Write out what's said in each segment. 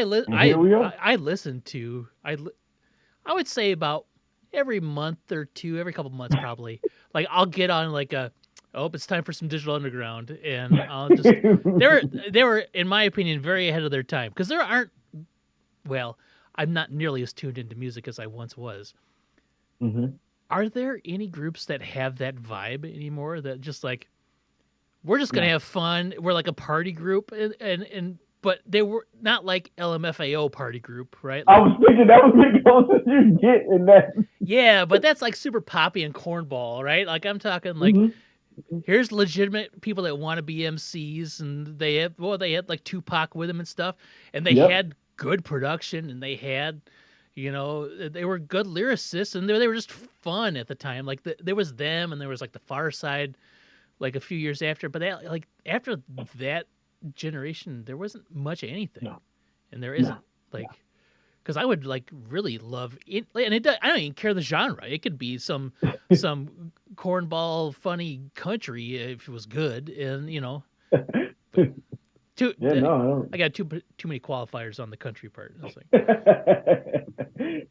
And here we are. I listen to I would say about every month or two, every couple months probably. Like I'll get on like it's time for some Digital Underground, and I'll just they were in my opinion very ahead of their time because there aren't well, I'm not nearly as tuned into music as I once was. Hmm. Are there any groups that have that vibe anymore? That just like we're just gonna No. have fun. We're like a party group, and but they were not like LMFAO party group, right? I Like was thinking that was the closest you get in that. yeah, but that's like super poppy and cornball, right? Like I'm talking like Hmm. here's legitimate people that want to be MCs, and they had like Tupac with them and stuff, and they Yep. had good production, and they had, they were good lyricists, and they were just fun at the time. Like there was them, and there was like the Far Side, like a few years after, but that like after that generation, there wasn't much of anything, No. and there No. isn't like. Because I would like really love it, and I don't even care the genre. It could be some cornball funny country if it was good, and but too. Yeah. No. I don't. I got too many qualifiers on the country part. It's like,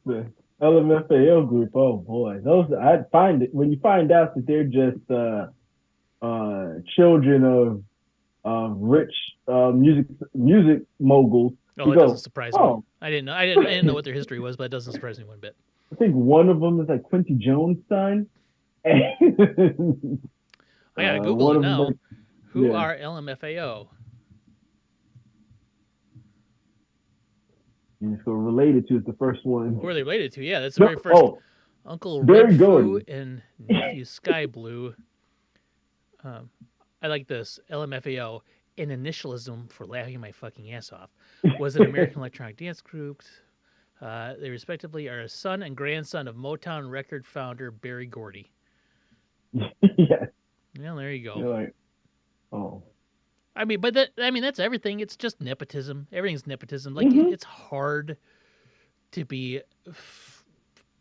The LMFAO group. Oh boy, those I find it when you find out that they're just children of rich music moguls. oh, You it doesn't go, surprise me. oh, I didn't know what their history was, but it doesn't surprise me one bit. I think one of them is like Quincy Jones' son. I gotta Google One it of them, now. like, Who yeah, are LMFAO? you just go related to is the first one. Who are they related to? Yeah, that's the No, very first. oh, Uncle Barry Red Foo Gordy. and nephew Sky Blue. Um, I like this. LMFAO, an initialism for laughing my fucking ass off, was an American electronic dance group. They respectively are a son and grandson of Motown record founder Barry Gordy. Yes, Well, there you go. you're like, oh, I mean that's everything. It's just nepotism. Everything's nepotism. Like hmm, it's hard to be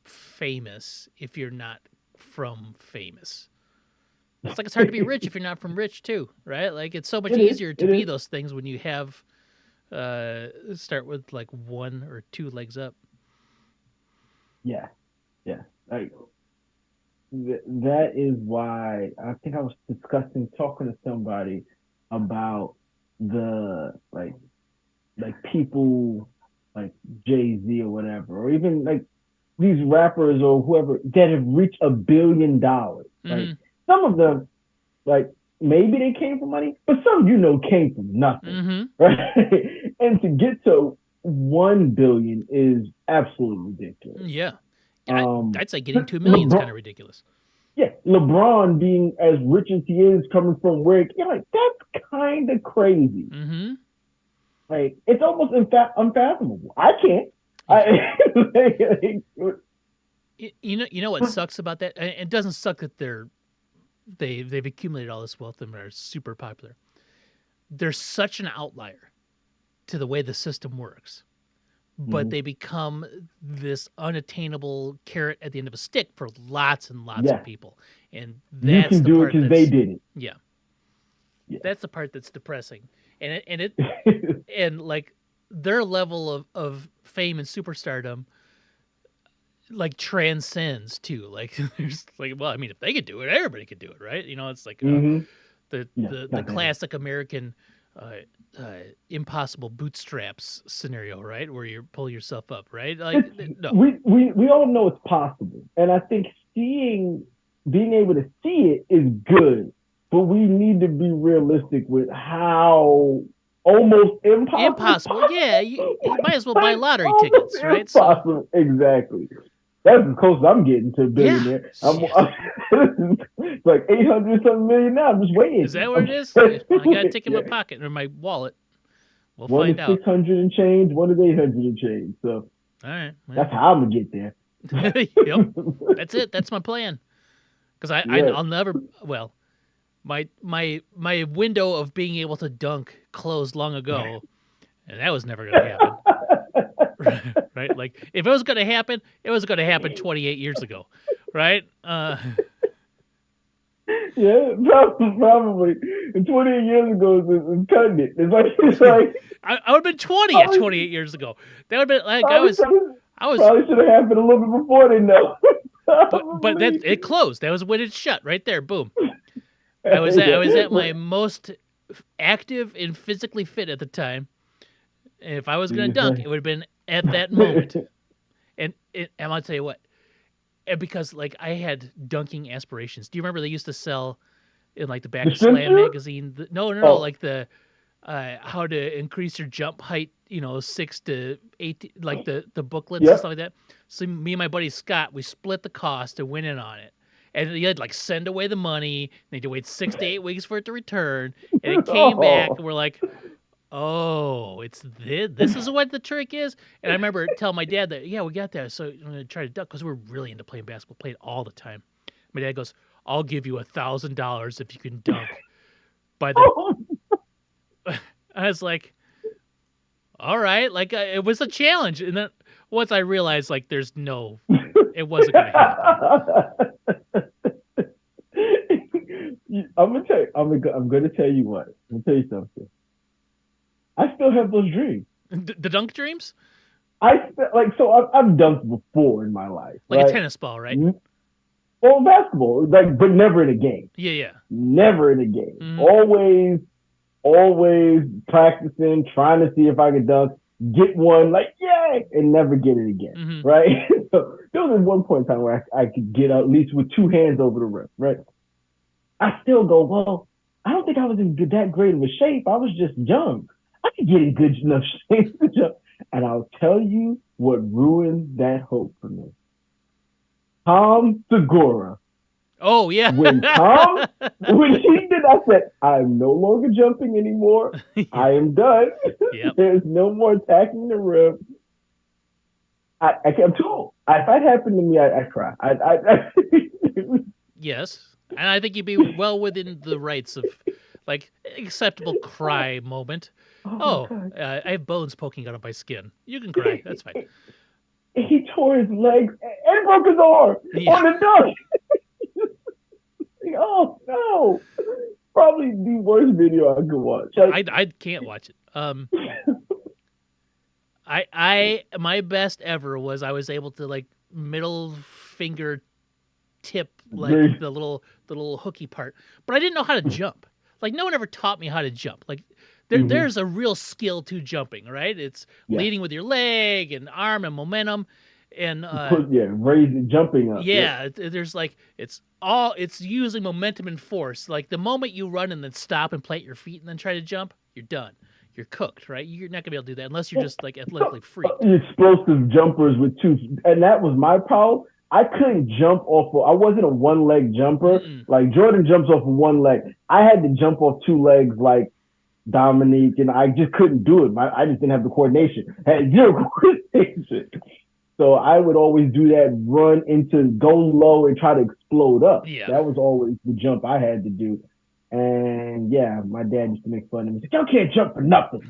famous if you're not from famous. It's like it's hard to be rich if you're not from rich too, right? Like it's so much it is, easier to it be is. those things when you have start with like one or two legs up. Yeah, yeah. Like that is why I think I was discussing talking to somebody about the like people like Jay Z or whatever, or even like these rappers or whoever that have reached $1 billion. Like Mm-hmm. some of them, like maybe they came from money, but some came from nothing, Mm-hmm. right? And to get to 1 billion is absolutely ridiculous. Yeah. Um, I'd say getting 2 million is kind LeBron, of ridiculous. yeah, LeBron being as rich as he is, coming from where you're like that's kind of crazy. Mm-hmm. Like it's almost unfathomable. I can't. Yeah. I like, You know what sucks about that? And it doesn't suck that they've accumulated all this wealth and are super popular. They're such an outlier to the way the system works, but mhm. they become this unattainable carrot at the end of a stick for lots and lots of Yeah, people. And you that's can the do it part because they that's did it. yeah, Yeah. that's the part that's depressing. And like their level of fame and superstardom like transcends too. Like there's like well, I mean if they could do it, everybody could do it, right? It's like Hmm. the No, the the not that. classic American uh, impossible bootstraps scenario, right? Where you pull yourself up, right? Like It's, no. we all know it's possible, and I think being able to see it is good, but we need to be realistic with how almost impossible. Impossible. Yeah, you might as well buy Like lottery almost tickets, right? So impossible. Exactly. That's as close as I'm getting to a yeah. billionaire. Shit. It's like 800 something million now. I'm just waiting. Is that what it is? Well, I got a ticket in Yeah. my pocket or my wallet. We'll One is find out. 600 and change. One is 800 and change. So All right. that's Well, how I'm gonna get there. yep. That's it. That's my plan. Because Yeah. I'll never. Well, my window of being able to dunk closed long ago, and that was never going to happen. Right? Like if it was going to happen, it was going to happen 28 years ago, right? Yeah, probably. And 28 years ago is cutting it. It's like I would have been 20 at probably 28 years ago. That would have been like probably should I was, probably should have happened a little bit before they know. but that Probably. it closed. That was when it shut right there. Boom. I was Yeah. at my most active and physically fit at the time. And if I was gonna dunk, it would have been at that moment. And I'll tell you what, and because like I had dunking aspirations. Do you remember they used to sell in like the back The of swim Slam shoes? magazine? No, Oh, like the how to increase your jump height, 6 to 8, like the booklets and stuff yep. like that. So me and my buddy Scott, we split the cost to win in on it. And you had to like send away the money, and you had to wait 6 to 8 weeks for it to return. And it came back, Oh. and we're like, oh, it's this. This is what the trick is. And I remember telling my dad that, yeah, we got that. So I'm gonna try to duck because we're really into playing basketball, played all the time. My dad goes, "I'll give you $1,000 if you can dunk." By the, Oh. I was like, all right, like it was a challenge. And then once I realized like it wasn't gonna happen. I'm gonna tell you. I'm gonna tell you what. I'm gonna tell you something. I still have those dreams. The dunk dreams, So I've dunked before in my life, like a right? tennis ball, right? Well, basketball, but never in a game. Yeah, yeah. Never in a game. Mm-hmm. Always practicing, trying to see if I could dunk, get one, like yay, and never get it again, Mm-hmm. right? So there was one point in time where I could get at least with two hands over the rim, right? I still go, well, I don't think I was in that great of a shape. I was just young. I could get in good enough shape to jump. And I'll tell you what ruined that hope for me. Tom Segura. Oh yeah. When he did, I said, I'm no longer jumping anymore. Yeah. I am done. Yep. There's no more attacking the rim. I'm too old. If that happened to me, I cry. Yes. And I think you'd be well within the rights of like acceptable cry moment. Oh Oh, my god! I have bones poking out of my skin. You can cry. That's fine. He tore his legs and broke his arm Yeah. on the dunk. Oh no! Probably the worst video I could watch. I can't watch it. I my best ever was I was able to like middle finger tip like the little hooky part, but I didn't know how to jump. Like no one ever taught me how to jump. Like there's a real skill to jumping, right? It's Yeah, leading with your leg and arm and momentum, and raising, jumping up. yeah, there's like it's using momentum and force. Like the moment you run and then stop and plant your feet and then try to jump, you're done. You're cooked, right? You're not gonna be able to do that unless you're just like athletically freaked. Explosive jumpers with two, and that was my problem. I couldn't jump off. I wasn't a one leg jumper. Mm-mm. Like Jordan jumps off of one leg. I had to jump off two legs, like Dominique, and I just couldn't do it. I just didn't have the coordination. I had zero coordination. So I would always do that run into go low and try to explode up. Yeah. That was always the jump I had to do. And yeah, my dad used to make fun of me. He's like, y'all can't jump for nothing.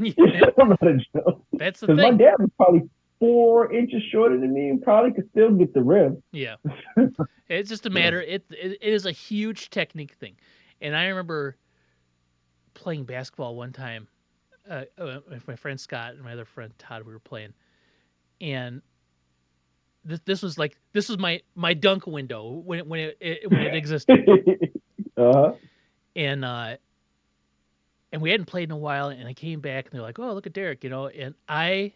I'm not a jump. That's the Because my thing. dad was probably 4 inches shorter than me and probably could still get the rim. Yeah. It's just a matter. It is a huge technique thing, and I remember playing basketball one time with my friend Scott and my other friend Todd. We were playing, and this was my dunk window when it existed, Uh-huh. and we hadn't played in a while. And I came back and they're like, "Oh, look at Derek," and I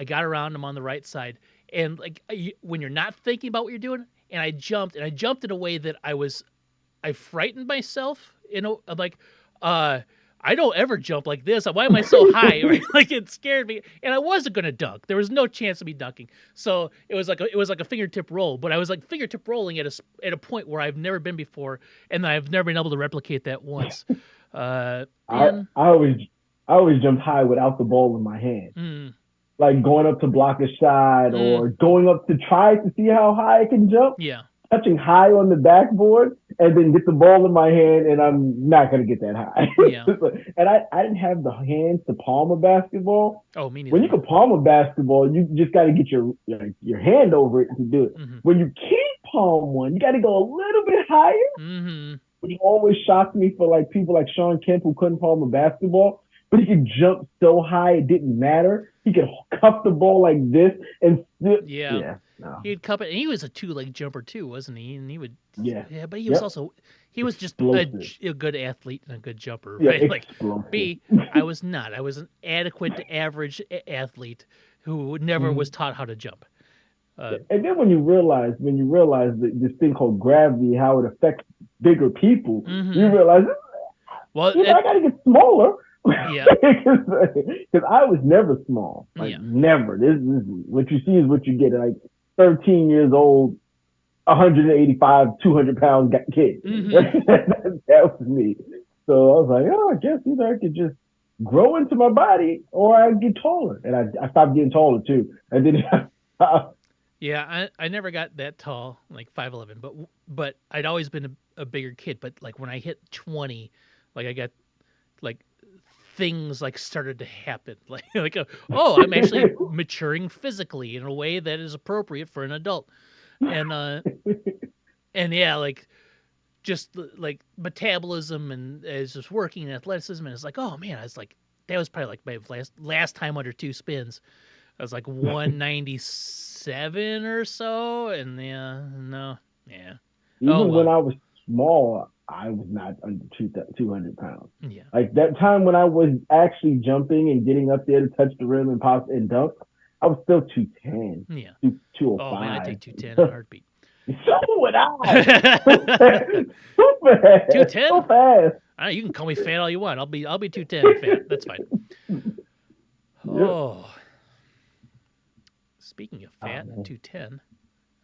got around him on the right side, and like when you're not thinking about what you're doing, and I jumped in a way that I frightened myself. I'm like, I don't ever jump like this. Why am I so high? Right? Like it scared me, and I wasn't gonna dunk. There was no chance of me dunking. So it was like a fingertip roll, but I was like fingertip rolling at a point where I've never been before, and I've never been able to replicate that once. I always jumped high without the ball in my hand. Mm, Like going up to block a shot or going up to try to see how high I can jump, yeah. touching high on the backboard, and then get the ball in my hand, and I'm not going to get that high. Yeah. And I didn't have the hands to palm a basketball. Oh, me neither. When you can palm a basketball, you just got to get your hand over it to do it. Mm-hmm. When you can't palm one. You got to go a little bit higher. Mm-hmm. But he always shocked me for like people like Sean Kemp who couldn't palm a basketball, but he could jump so high it didn't matter. He could cuff the ball like this and still, Yeah. yeah, no, He'd cup it, and he was a two-leg jumper too, wasn't he? And he would, yeah, yeah, but he was yep, also, he was just explosive, a good athlete and a good jumper, yeah, right? Like explosive. me, I was not. I was an adequate to average athlete who never was Mhm. taught how to jump. And then when you realize this thing called gravity, how it affects bigger people, you Mm-hmm. realize, Well, I got to get smaller. yeah, Because I was never small, like yeah. never. This what you see is what you get. Like 13 years old, 185, 200 pound kid. Mm-hmm. That was me. So I was like, oh, I guess either I could just grow into my body or I get taller. And I stopped getting taller too. I didn't. Yeah, I never got that tall, like 5'11", but I'd always been a bigger kid. But like when I hit 20, like I got like things like started to happen, oh, I'm actually maturing physically in a way that is appropriate for an adult, and and yeah, like just like metabolism and is just working in athleticism, and it's like, oh man, I was like, that was probably like my last time under two spins. I was like 197 or so, and yeah, no, yeah. Oh Even when well, I was small, I was not under 200 pounds. yeah. Like that time when I was actually jumping and getting up there to touch the rim and pop and dunk, I was still 210, Yeah. Oh man, I 205. take 210 in a heartbeat. So would I. So fast. So fast. 210? So fast. You can call me fat all you want. I'll be 210 fat. That's fine. Yep. Oh, speaking of fat and Oh, 210,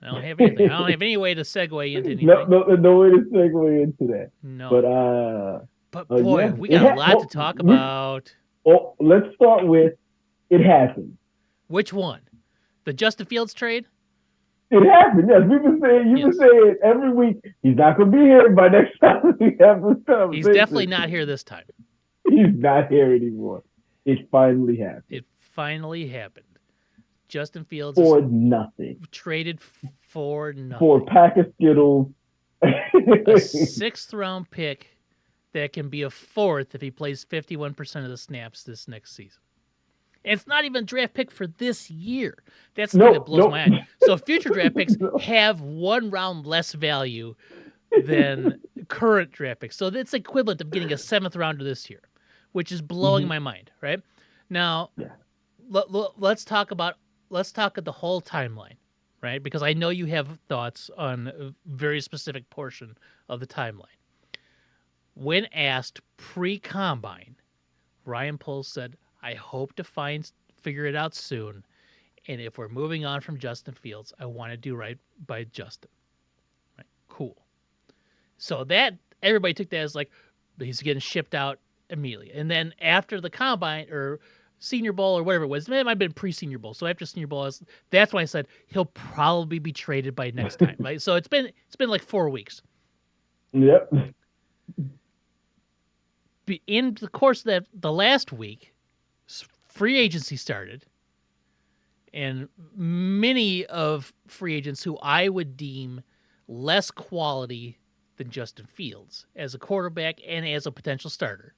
I don't have anything. I don't have any way to segue into no, anything. no way to segue into that. No. But But boy, yeah, we got a lot to talk about. let's start with it happened. Which one? The Justin Fields trade? It happened. Yes, we've been saying you've been Yes. saying every week he's not going to be here by next time we have this conversation. He's definitely not here this time. He's not here anymore. It finally happened. It finally happened. Justin Fields For is nothing. traded for nothing. For a pack of Skittles. A sixth-round pick that can be a fourth if he plays 51% of the snaps this next season. And it's not even a draft pick for this year. That's the thing that blows my mind. So future draft picks have 1 round less value than current draft picks. So that's equivalent of getting a 7th rounder this year, which is blowing my mind, right? Now, Yeah. let's talk at the whole timeline, right? Because I know you have thoughts on a very specific portion of the timeline. When asked pre-combine, Ryan Poles said, I hope to figure it out soon. And if we're moving on from Justin Fields, I want to do right by Justin. Right? Cool. So that everybody took that as like he's getting shipped out immediately. And then after the combine or Senior Bowl or whatever it was, it might have been pre-Senior Bowl. So after Senior Bowl, that's when I said he'll probably be traded by next time. Right? So it's been like 4 weeks. Yep. In the course of the last week, free agency started, and many of free agents who I would deem less quality than Justin Fields as a quarterback and as a potential starter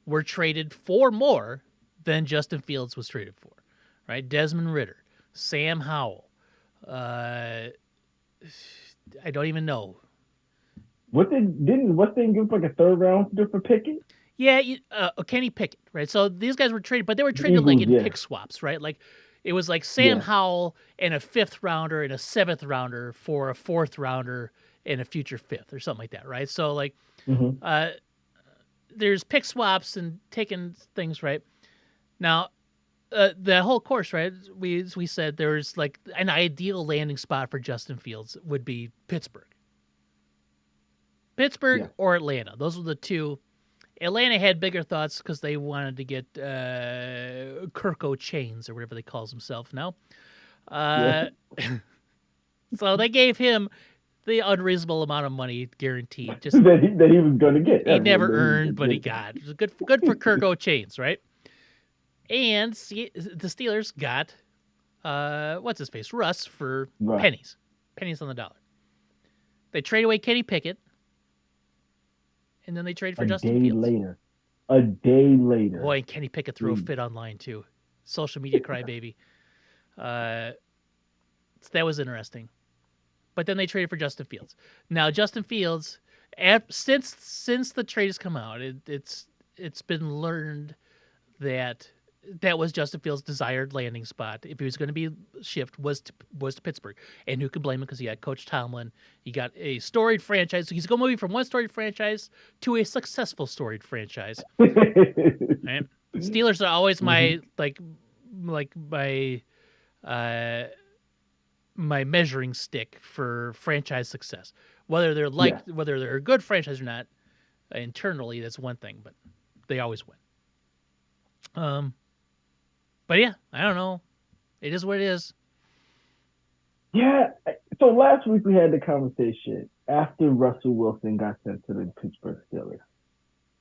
were traded for more than Justin Fields was traded for, right? Desmond Ridder, Sam Howell, I don't even know. Didn't what's they give like a 3rd round for Pickett? Yeah, Kenny Pickett, right? So these guys were traded, but they were traded Eagles, like in yeah. pick swaps, right? Like it was like Sam Yeah. Howell and a 5th rounder and a 7th rounder for a 4th rounder and a future 5th or something like that, right? So like there's pick swaps and taking things, right? Now, the whole course, right? We said there's like an ideal landing spot for Justin Fields would be Pittsburgh. Yeah. Or Atlanta. Those were the two. Atlanta had bigger thoughts because they wanted to get Kirko Chains or whatever they calls himself now. So they gave him the unreasonable amount of money guaranteed. Just that he was going to get. he never earned, but he got. It was good for Kirko Chains, right? And the Steelers got what's his face, Russ, for Russ. pennies. pennies on the dollar. They trade away Kenny Pickett, and then they trade for A Justin day Fields. later. A day later. Boy, and Kenny Pickett threw a fit online too. Social media crybaby. So that was interesting. But then they traded for Justin Fields. Now Justin Fields, since the trade has come out, it's been learned that was Justin Fields' desired landing spot. If he was going to be shipped, was to Pittsburgh, and who could blame him? Because he had Coach Tomlin. He got a storied franchise. So he's going to move from one storied franchise to a successful storied franchise. Right? Steelers are always my my measuring stick for franchise success. Whether they're a good franchise or not, internally that's one thing, but they always win. But yeah, I don't know. It is what it is. Yeah. So last week we had the conversation after Russell Wilson got sent to the Pittsburgh Steelers.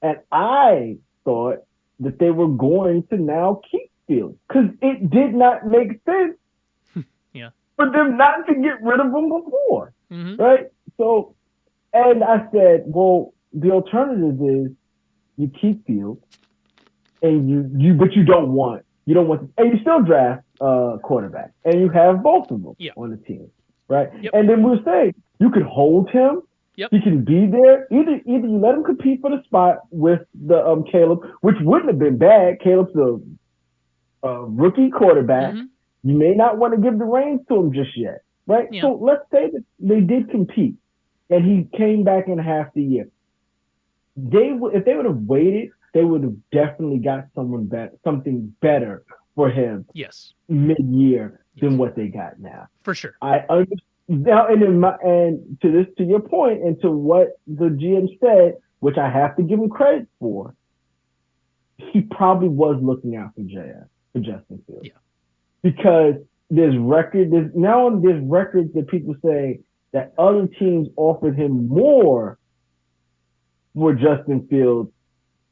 And I thought that they were going to now keep Fields because it did not make sense for them not to get rid of him before. Mm-hmm. Right? So, and I said, well, the alternative is you keep Fields and but you don't want, and you still draft quarterback and you have both of them on the team. Right? Yep. And then we'll say you could hold him. Yep. He can be there. Either you let him compete for the spot with the Caleb, which wouldn't have been bad. Caleb's a rookie quarterback. Mm-hmm. You may not want to give the reins to him just yet, right? Yeah. So let's say that they did compete, and he came back in half the year. If they would have waited, they would have definitely got something better for him. Yes. Mid-year than what they got now. For sure. I understand. Now, and to your point, and to what the GM said, which I have to give him credit for, he probably was looking out for Justin Fields. Yeah. Because there's records that people say that other teams offered him more for Justin Fields,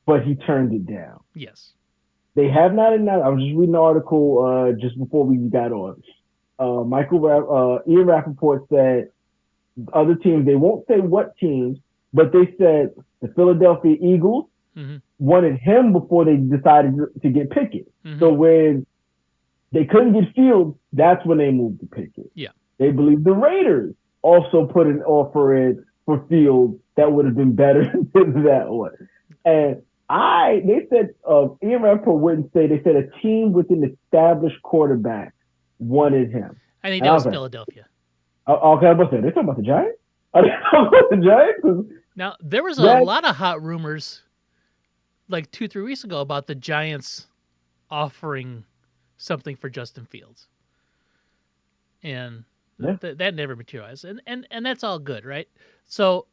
but he turned it down. Yes. They have not announced. I was just reading an article just before we got on. Ian Rappaport said other teams, they won't say what teams, but they said the Philadelphia Eagles wanted him before they decided to get Pickett. Mm-hmm. So when they couldn't get Fields, that's when they moved to Pickett. Yeah. They believe the Raiders also put an offer in for Fields that would have been better than that one. And they said, Ian Rappaport wouldn't say, they said a team with an established quarterback wanted him. I think that was Philadelphia. Okay, I was saying, they're talking about the Giants? Are they talking about the Giants? Now, there was a lot of hot rumors like 2-3 weeks ago about the Giants offering something for Justin Fields. And that never materialized. And that's all good, right? So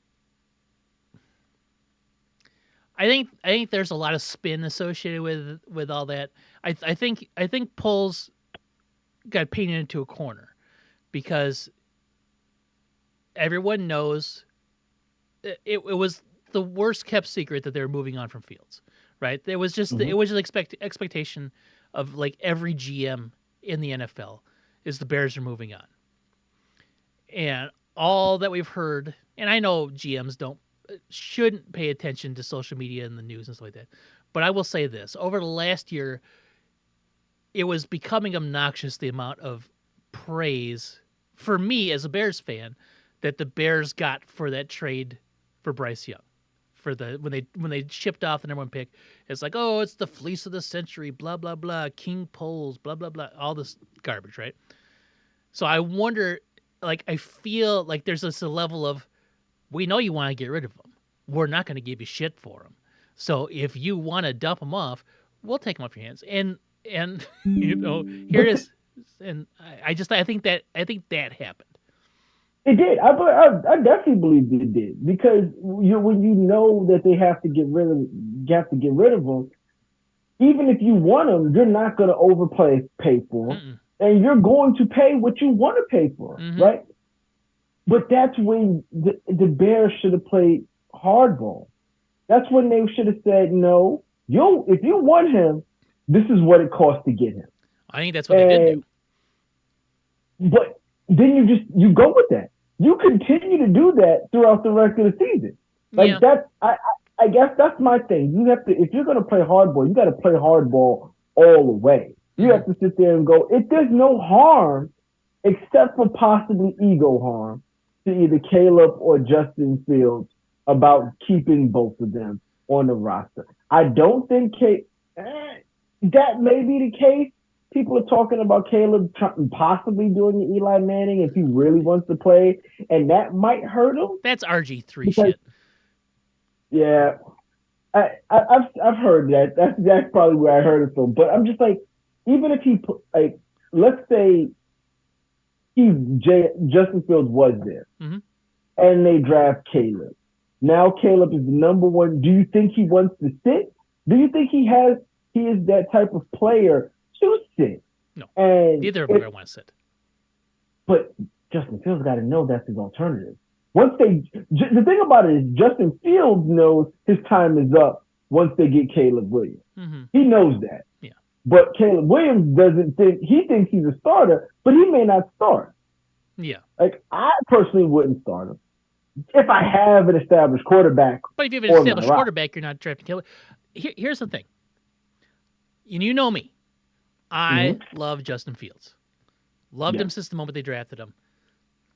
I think there's a lot of spin associated with all that. I think Poles got painted into a corner because everyone knows it was the worst kept secret that they were moving on from Fields, right? It was just expectation of like every GM in the NFL is the Bears are moving on. And all that we've heard, and I know GMs shouldn't pay attention to social media and the news and stuff like that, but I will say this, over the last year, it was becoming obnoxious the amount of praise for me as a Bears fan that the Bears got for that trade for Bryce Young. For when they shipped off the number one pick, it's like, oh, it's the fleece of the century, blah blah blah, King Poles, blah blah blah, all this garbage, right? So I wonder, like, I feel like there's this level of, we know you want to get rid of him, we're not going to give you shit for him. So if you want to dump him off, we'll take him off your hands. And here it is. And I think that happened. It did. I definitely believe it did, because when you know that they have to get rid of them, even if you want them, you're not going to pay for them, and you're going to pay what you want to pay for, right? But that's when the Bears should have played hardball. That's when they should have said, no, if you want him, this is what it costs to get him. I think that's what they did do. But then you go with that. You continue to do that throughout the rest of the season. Like Yeah. that, I guess that's my thing. You have to, if you're going to play hardball, you got to play hardball all the way. You Mm-hmm. have to sit there and go, if there's no harm, except for possibly ego harm, to either Caleb or Justin Fields about keeping both of them on the roster. I don't think that may be the case. People are talking about Caleb possibly doing the Eli Manning if he really wants to play, and that might hurt him That's RG3 because shit. yeah, I've heard that. That's probably where I heard it from. But I'm just like, even if he like, let's say Justin Fields was there, Mm-hmm. and they draft Caleb. Now Caleb is the number one. Do you think he wants to sit? Do you think he is that type of player to sit? No. And Neither of them are going to want to sit. But Justin Fields got to know that's his alternative. The thing about it is Justin Fields knows his time is up once they get Caleb Williams. Mm-hmm. He knows that. Yeah. But Caleb Williams doesn't think, he thinks he's a starter, but he may not start. Yeah. Like, I personally wouldn't start him if I have an established quarterback. But if you have an established quarterback, you're not drafting Caleb. Here's the thing. You know me. I love Justin Fields. Loved him since the moment they drafted him.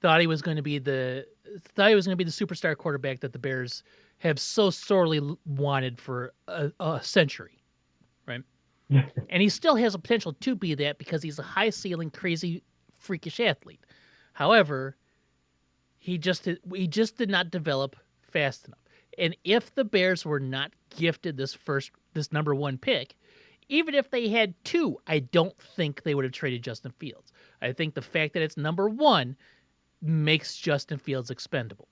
Thought he was going to be the superstar quarterback that the Bears have so sorely wanted for a century, right? And he still has a potential to be that because he's a high ceiling, crazy, freakish athlete. However, he just did not develop fast enough. And if the Bears were not gifted this number one pick, even if they had two, I don't think they would have traded Justin Fields. I think the fact that it's number one makes Justin Fields expendable.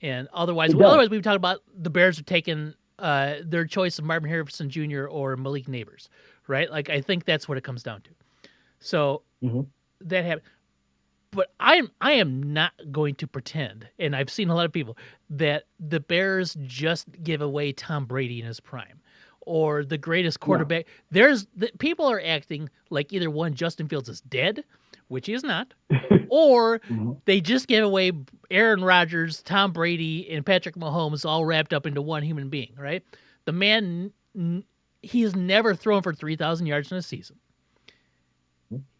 And otherwise we would talk about the Bears are taking their choice of Marvin Harrison Jr. or Malik Neighbors, right? Like, I think that's what it comes down to. So that happened. But I am not going to pretend, and I've seen a lot of people, that the Bears just give away Tom Brady in his prime or the greatest quarterback. No. People are acting like either one, Justin Fields is dead, which he is not, or they just gave away Aaron Rodgers, Tom Brady, and Patrick Mahomes all wrapped up into one human being, right? The man, he has never thrown for 3,000 yards in a season.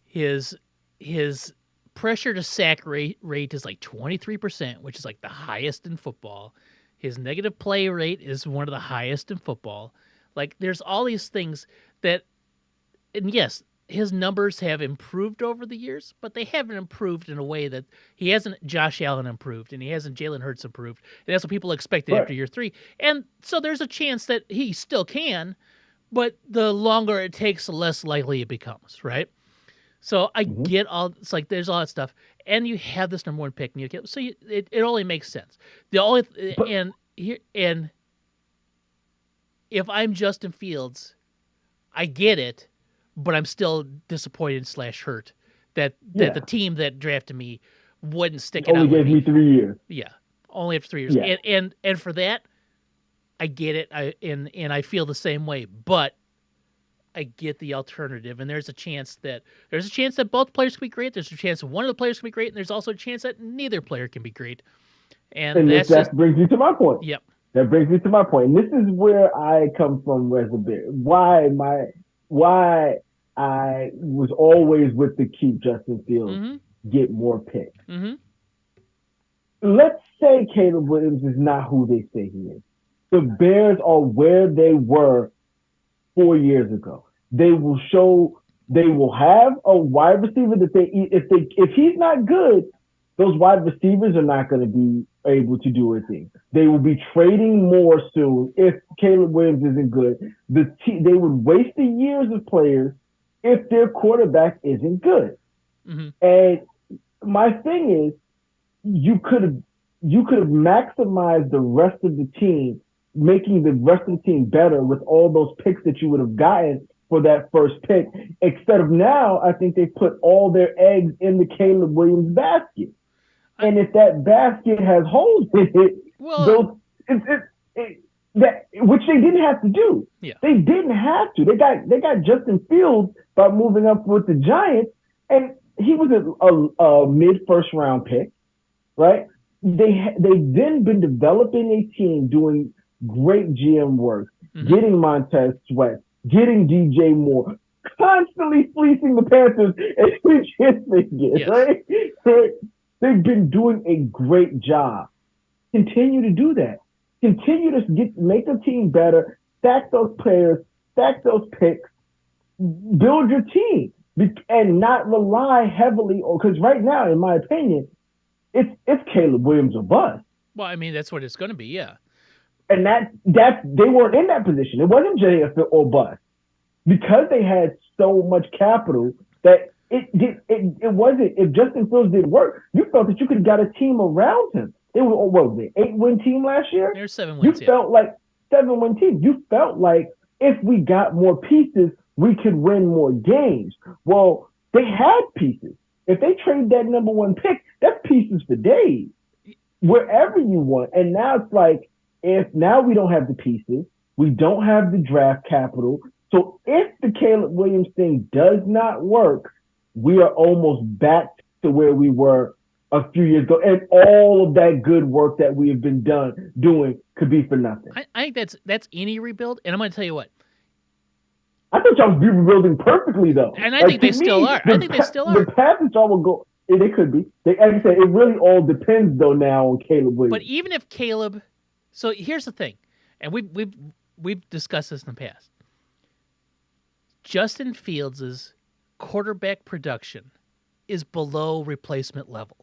His pressure to sack rate is like 23%, which is like the highest in football. His negative play rate is one of the highest in football. Like, there's all these things that, and yes, his numbers have improved over the years, but they haven't improved in a way that he hasn't Josh Allen improved and he hasn't Jalen Hurts improved. And that's what people expected after year 3. And so there's a chance that he still can, but the longer it takes, the less likely it becomes, right? So I get it's like there's all that stuff, and you have this number one pick, and it only makes sense. And if I'm Justin Fields, I get it, but I'm still disappointed / hurt that the team that drafted me wouldn't stick it out. Only gave me 3 years. Yeah, only after 3 years. Yeah. And for that, I get it. And I feel the same way, but I get the alternative, and there's a chance that both players can be great. There's a chance that one of the players can be great, and there's also a chance that neither player can be great. And that brings me to my point. Yep. That brings me to my point. And this is where I come from as a Bear. Why I was always with the keep Justin Fields, get more picks. Let's say Caleb Williams is not who they say he is. The Bears are where they were 4 years ago. They will have a wide receiver that if he's not good, those wide receivers are not going to be able to do anything. They will be trading more soon if Caleb Williams isn't good. They would waste the years of players if their quarterback isn't good. And my thing is, you could have maximized the rest of the team, making the rest of the team better with all those picks that you would have gotten for that first pick. Instead of now, I think they put all their eggs in the Caleb Williams basket. And if that basket has holes in it, which they didn't have to do. Yeah. They didn't have to. They got Justin Fields by moving up with the Giants, and he was a mid first round pick, right? They've then been developing a team, doing great GM work, getting Montez Sweat, getting DJ Moore, constantly fleecing the Panthers every chance they get, right? They've been doing a great job. Continue to do that. Continue to make the team better, stack those players, stack those picks, build your team, and not rely heavily on, because right now, in my opinion, it's Caleb Williams or bust. Well, I mean, that's what it's going to be, yeah. And that they weren't in that position. It wasn't JF or bust, because they had so much capital that it wasn't. If Justin Fields didn't work, you felt that you could have got a team around him. It was, what was it, 8-win team last year? There's 7 wins. You felt like 7-win team. You felt like if we got more pieces, we could win more games. Well, they had pieces. If they trade that number 1 pick, that's pieces for days, wherever you want. And now it's like, if now we don't have the pieces, we don't have the draft capital. So if the Caleb Williams thing does not work, we are almost back to where we were a few years ago, and all of that good work that we have been doing could be for nothing. I think that's any rebuild, and I'm going to tell you what. I thought y'all was rebuilding perfectly, though. And I think they still are. I think they still are. The path that y'all will go, they could be. Like I said, it really all depends, though, now on Caleb Williams. But even if Caleb, so here's the thing, and we've discussed this in the past. Justin Fields' quarterback production is below replacement level.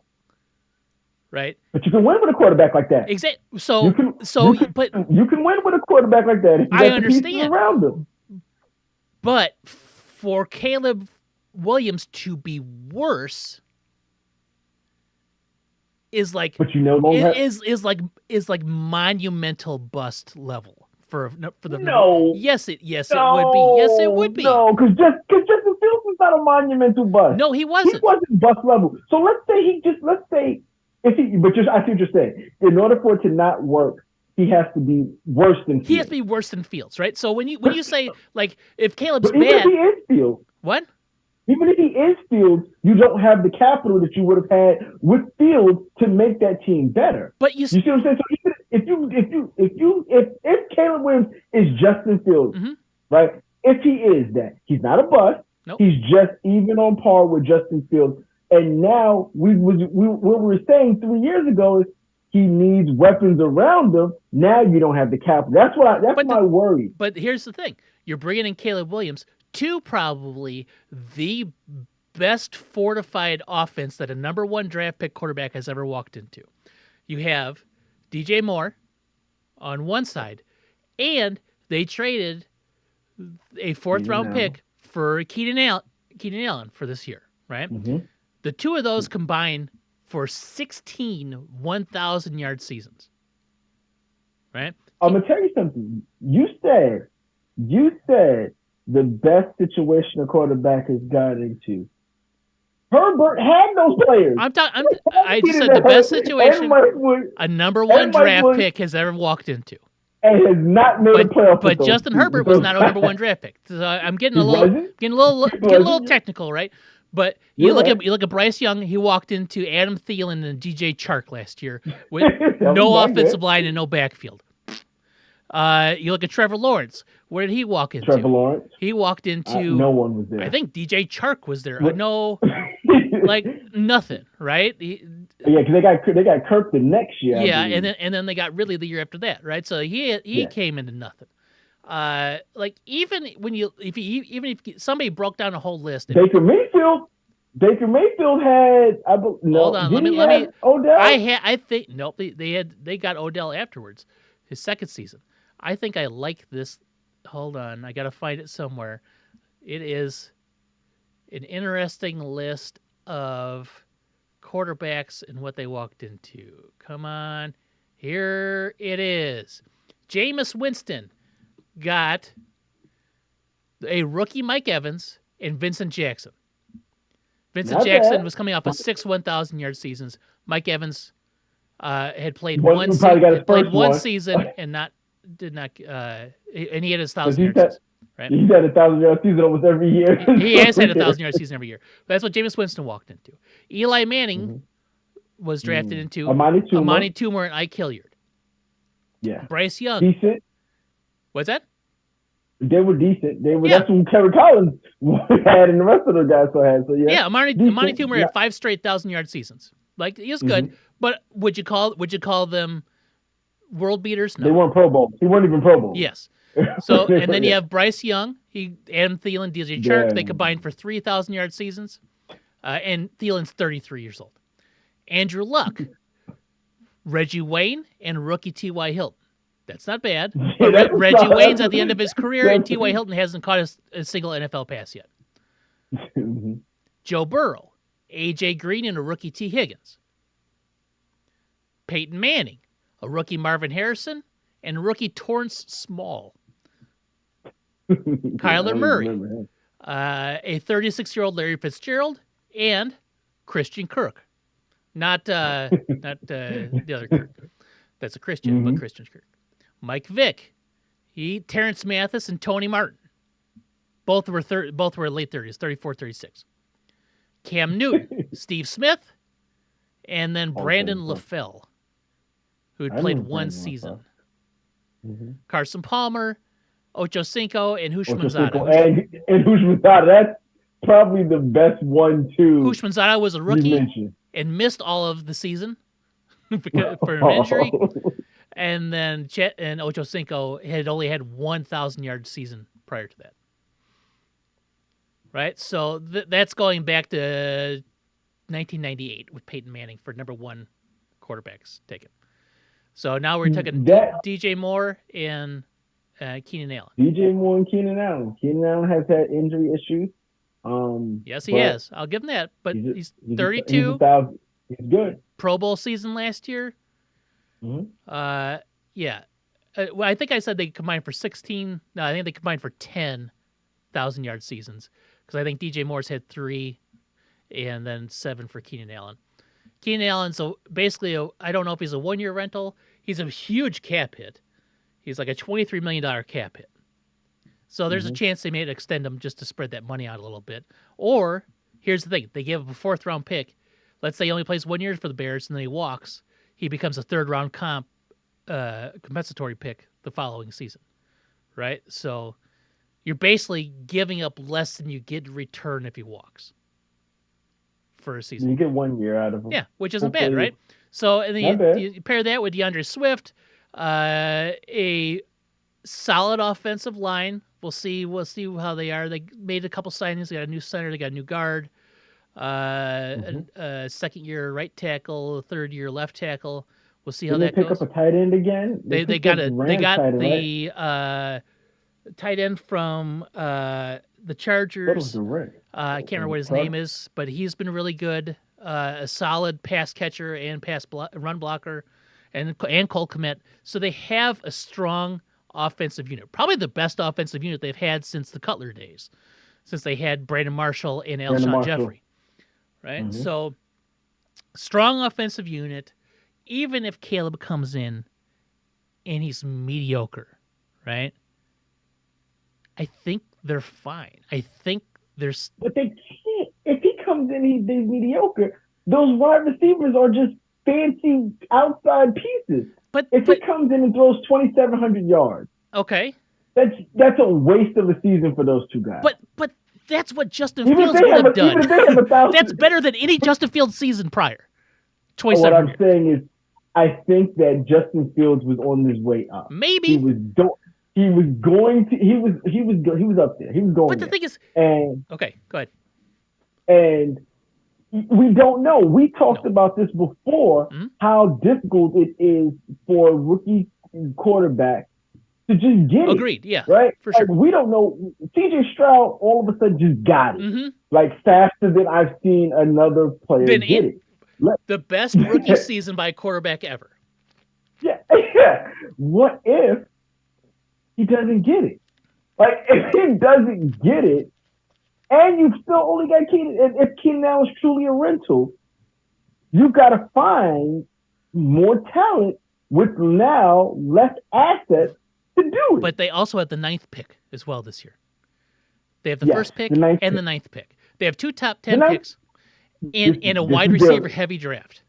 Right, but you can win with a quarterback like that. Exactly. So, you can win with a quarterback like that. If you I understand. Around him. But for Caleb Williams to be worse is like, but you know, is like monumental bust level for the no. Yes, it would be. Yes, it would be. No, because Justin Fields is not a monumental bust. No, he wasn't. He wasn't bust level. So let's say I see what you're saying. In order for it to not work, he has to be worse than Fields. He has to be worse than Fields, right? So when you say, like, if Caleb's even bad, if he is Fields, what? Even if he is Fields, you don't have the capital that you would have had with Fields to make that team better. But you see what I'm saying? So even if Caleb Williams is Justin Fields, right? If he is that, he's not a bust. Nope. He's just even on par with Justin Fields. And now what we were saying 3 years ago is he needs weapons around him. Now you don't have the capital. That's my worry. But here's the thing: you're bringing in Caleb Williams to probably the best fortified offense that a number 1 draft pick quarterback has ever walked into. You have DJ Moore on one side, and they traded a 4th round pick for Keenan Allen for this year, right? Mm-hmm. The two of those combine for 16 1,000-yard seasons, right? I'm gonna tell you something. You said the best situation a quarterback has got into. Herbert had those players. I just said the best situation a number 1 draft pick has ever walked into. And has not made a playoff. But Justin Herbert was not a number 1 draft pick. So I'm getting a little technical, right? But you look at Bryce Young. He walked into Adam Thielen and DJ Chark last year with no offensive line and no backfield. You look at Trevor Lawrence. Where did he walk into? Trevor Lawrence. He walked into. No one was there. I think DJ Chark was there. No, like nothing, right? Because they got Kirk the next year. Yeah, and then they got Ridley the year after that, right? So he came into nothing. Like even if somebody broke down a whole list. Baker Mayfield had. Hold on, let me. Odell. I think nope. They got Odell afterwards, his second season. I think I like this. Hold on, I gotta find it somewhere. It is an interesting list of quarterbacks and what they walked into. Come on, here it is. Jameis Winston got a rookie Mike Evans and Vincent Jackson. Vincent Jackson was coming off of 6 1,000-yard seasons. Mike Evans had played one season and he had his 1,000 yards, right? He's had a 1,000-yard season almost every year. He has had a 1,000-yard season every year. But that's what Jameis Winston walked into. Eli Manning was drafted into Amani Toomer and Ike Hilliard. Yeah. Bryce Young. Decent. What's that? They were decent. That's what Kerry Collins had, and the rest of the guys still had. So yeah. Amani Toomer had 5 straight 1,000-yard seasons. Like, he was good, but would you call them world beaters? No. They weren't Pro Bowls. He weren't even Pro Bowls. Yes. So, and then you have Bryce Young, Adam Thielen, DJ Chark. They combined for 3,000-yard seasons, and Thielen's 33 years old. Andrew Luck, Reggie Wayne, and rookie T.Y. Hilton. That's not bad. But Reggie Wayne's at the end of his career, and T.Y. Hilton hasn't caught a single NFL pass yet. Joe Burrow, A.J. Green, and a rookie T. Higgins. Peyton Manning, a rookie Marvin Harrison, and a rookie Torrance Small. Kyler Murray, a 36-year-old Larry Fitzgerald, and Christian Kirk. Not the other Kirk. That's a Christian, but Christian Kirk. Mike Vick, Terrence Mathis, and Tony Martin. Both were late 30s, 34, 36. Cam Newton, Steve Smith, and then Brandon LaFell, who had played one season. Carson Palmer, Ocho Cinco, and Hushmanzada. And Hushmanzada, that's probably the best one, too. Hushmanzada was a rookie and missed all of the season for an injury. And then Chet and Ocho Cinco had only had 1,000-yard season prior to that. Right? So that's going back to 1998 with Peyton Manning for number 1 quarterbacks taken. So now we're taking DJ Moore and Keenan Allen. DJ Moore and Keenan Allen. Keenan Allen has had injury issues. Yes, he has. I'll give him that. But he's 32. He's good. Pro Bowl season last year. Yeah. Well, I think I said they combined for 16. No, I think they combined for 10 1,000-yard seasons because I think DJ Moore's had 3 and then 7 for Keenan Allen. Keenan Allen, so basically, I don't know if he's a 1-year rental. He's a huge cap hit. He's like a $23 million cap hit. So there's a chance they may extend him just to spread that money out a little bit. Or, here's the thing. They give him a 4th-round pick. Let's say he only plays 1 year for the Bears and then he walks. He becomes a 3rd-round compensatory pick the following season. Right? So you're basically giving up less than you get in return if he walks for a season. You get 1 year out of him. Yeah, which isn't bad, right? So and then you pair that with DeAndre Swift, a solid offensive line. We'll see how they are. They made a couple signings. They got a new center. They got a new guard. A 2nd-year right tackle, a 3rd-year left tackle. We'll see how that goes. They pick up a tight end again. They got the tight end from the Chargers. I can't remember what his name is, but he's been really good. A solid pass catcher and run blocker, and Cole Kmet. So they have a strong offensive unit, probably the best offensive unit they've had since the Cutler days, since they had Brandon Marshall and Alshon Jeffrey. Right? So strong offensive unit. Even if Caleb comes in and he's mediocre, right? I think they're fine. I think there's. But they can't. If he comes in, he's mediocre. Those wide receivers are just fancy outside pieces. But if he comes in and throws 2,700 yards, okay, that's a waste of a season for those 2 guys. But that's what Justin Fields would have done. That's better than any Justin Fields season prior. What I'm saying is, I think that Justin Fields was on his way up. Maybe he was up there. He was going. But the thing is, okay, go ahead. And we don't know. We talked about this before. How difficult it is for a rookie quarterback to just get it. Agreed. Yeah. Right. For sure. We don't know. C.J. Stroud all of a sudden just got it. Like faster than I've seen another player get it. The best rookie season by a quarterback ever. Yeah. What if he doesn't get it? Like, if he doesn't get it, and you've still only got Keenan, and if Keenan Allen is truly a rental, you've got to find more talent with now less assets to do it. But they also had the 9th pick as well this year. They have the Yes, first pick the ninth and pick. the ninth pick. They have 2 top The 10 ninth. picks in a This wide is receiver heavy draft.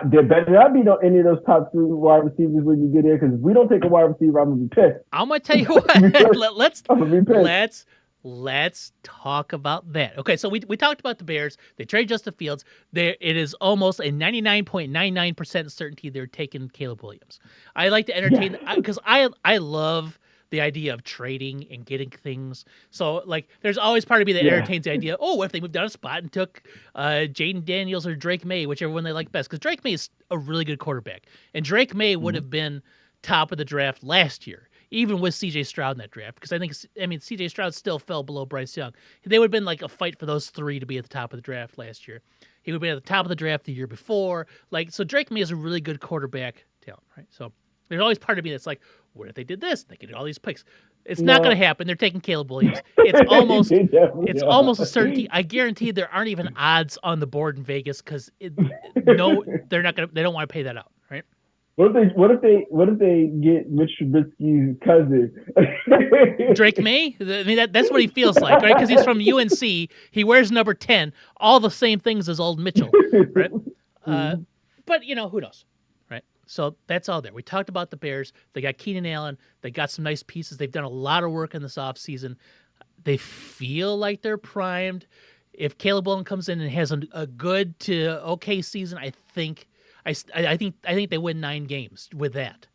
there better not be no any of those top 3 wide receivers when you get there, because if we don't take a wide receiver, I'm gonna be pissed. I'm gonna tell you what. let's I'm gonna be pissed. let's talk about that. Okay, so we talked about the Bears. They trade Justin Fields. It is almost a 99.99% certainty they're taking Caleb Williams. I like to entertain because I love the idea of trading and getting things. So like, there's always part of me that entertains the idea. Oh, what if they moved down a spot and took Jaden Daniels or Drake May, whichever one they like best? Because Drake May is a really good quarterback, and Drake May would have been top of the draft last year, even with C.J. Stroud in that draft. Because C.J. Stroud still fell below Bryce Young. They would have been like a fight for those 3 to be at the top of the draft last year. He would be at the top of the draft the year before. So Drake May is a really good quarterback talent, right? So there's always part of me that's like, what if they did this? They could get all these picks. It's not going to happen. They're taking Caleb Williams. It's almost a certainty. I guarantee there aren't even odds on the board in Vegas because they're not going to. They don't want to pay that out, right? What if they get Mitch Trubisky's cousin? Drake May? I mean, that's what he feels like, right? Because he's from UNC. He wears number 10, all the same things as old Mitchell, right? But who knows, right? So that's all there. We talked about the Bears. They got Keenan Allen. They got some nice pieces. They've done a lot of work in this offseason. They feel like they're primed. If Caleb Williams comes in and has a good to okay season, I think they win 9 games with that.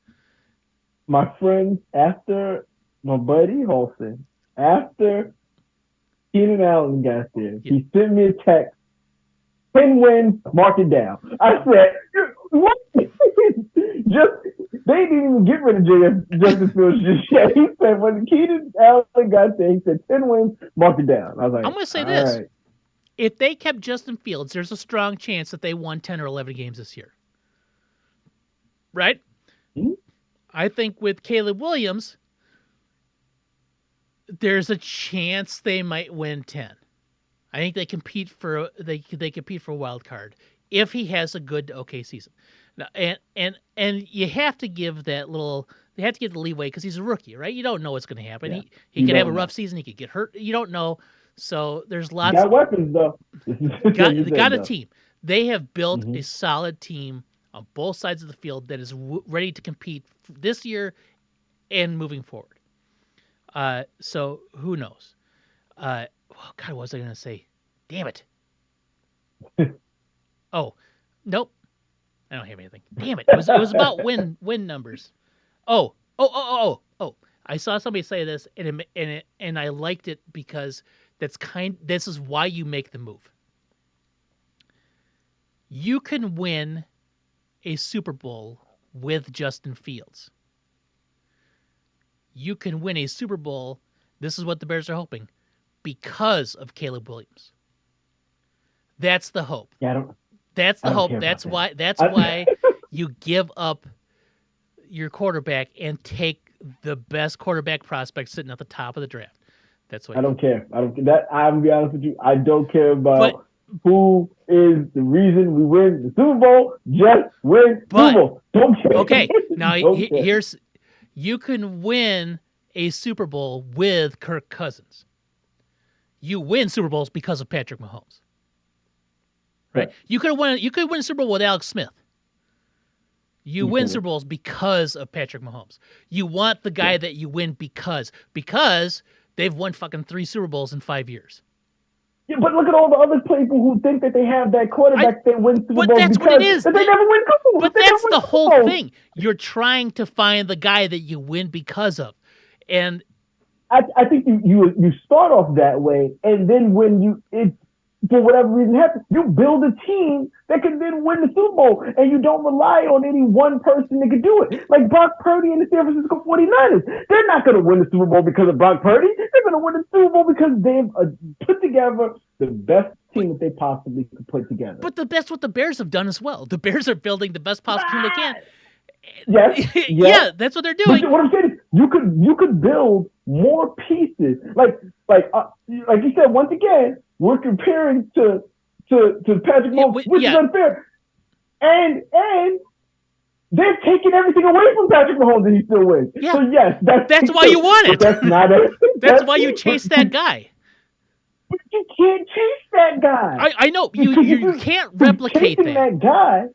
My friend, after my buddy Holson, after Keenan Allen got there, he sent me a text. 10 wins, mark it down. I said, what? They didn't even get rid of Justin Fields just yet. He said, when Keenan Allen got there, he said, 10 wins, mark it down. I was like, I'm going to say this. Right. If they kept Justin Fields, there's a strong chance that they won 10 or 11 games this year. Right? Mm-hmm. I think with Caleb Williams, there's a chance they might win 10. I think they compete for a wild card if he has a good to okay season. Now, and you have to give the leeway because he's a rookie, right? You don't know what's going to happen. Yeah. He could have a rough season. He could get hurt. You don't know. So there's lots. Got weapons though. got a team. They have built a solid team on both sides of the field that is ready to compete this year and moving forward. So who knows? God, what was I going to say? Damn it. Oh, nope. I don't have anything. Damn it. It was about win numbers. Oh. I saw somebody say this and I liked it because this is why you make the move. You can win a Super Bowl with Justin Fields. You can win a Super Bowl, this is what the Bears are hoping, because of Caleb Williams. That's the hope. Yeah, that's the hope. That's why you give up your quarterback and take the best quarterback prospect sitting at the top of the draft. That's what I don't care. I'm gonna be honest with you. I don't care about who is the reason we win the Super Bowl. Just win Super Bowl. Don't care. Okay, now here's you can win a Super Bowl with Kirk Cousins. You win Super Bowls because of Patrick Mahomes. Right? You could win a Super Bowl with Alex Smith. You win Super Bowls because of Patrick Mahomes. You want the guy that you win because they've won fucking 3 Super Bowls in 5 years. Yeah, but look at all the other people who think that they have that quarterback that wins Super Bowls. But that's what it is. They never win Super Bowls. But that's the whole thing. You're trying to find the guy that you win because of. And I think you start off that way, and then when for whatever reason happens, you build a team that can then win the Super Bowl, and you don't rely on any one person that can do it. Like Brock Purdy and the San Francisco 49ers. They're not going to win the Super Bowl because of Brock Purdy. They're going to win the Super Bowl because they've put together the best team that they possibly could put together. But that's what the Bears have done as well. The Bears are building the best possible team they can. Yes. Yeah, that's what they're doing. But what I'm saying is, you could build more pieces. Like you said, once again, we're comparing to Patrick Mahomes, which is unfair. And They're taking everything away from Patrick Mahomes and he still wins. Yeah. So yes, that's why you want it. But that's not a. That's why you chase that guy. But you can't chase that guy. I know you can't replicate chasing that guy.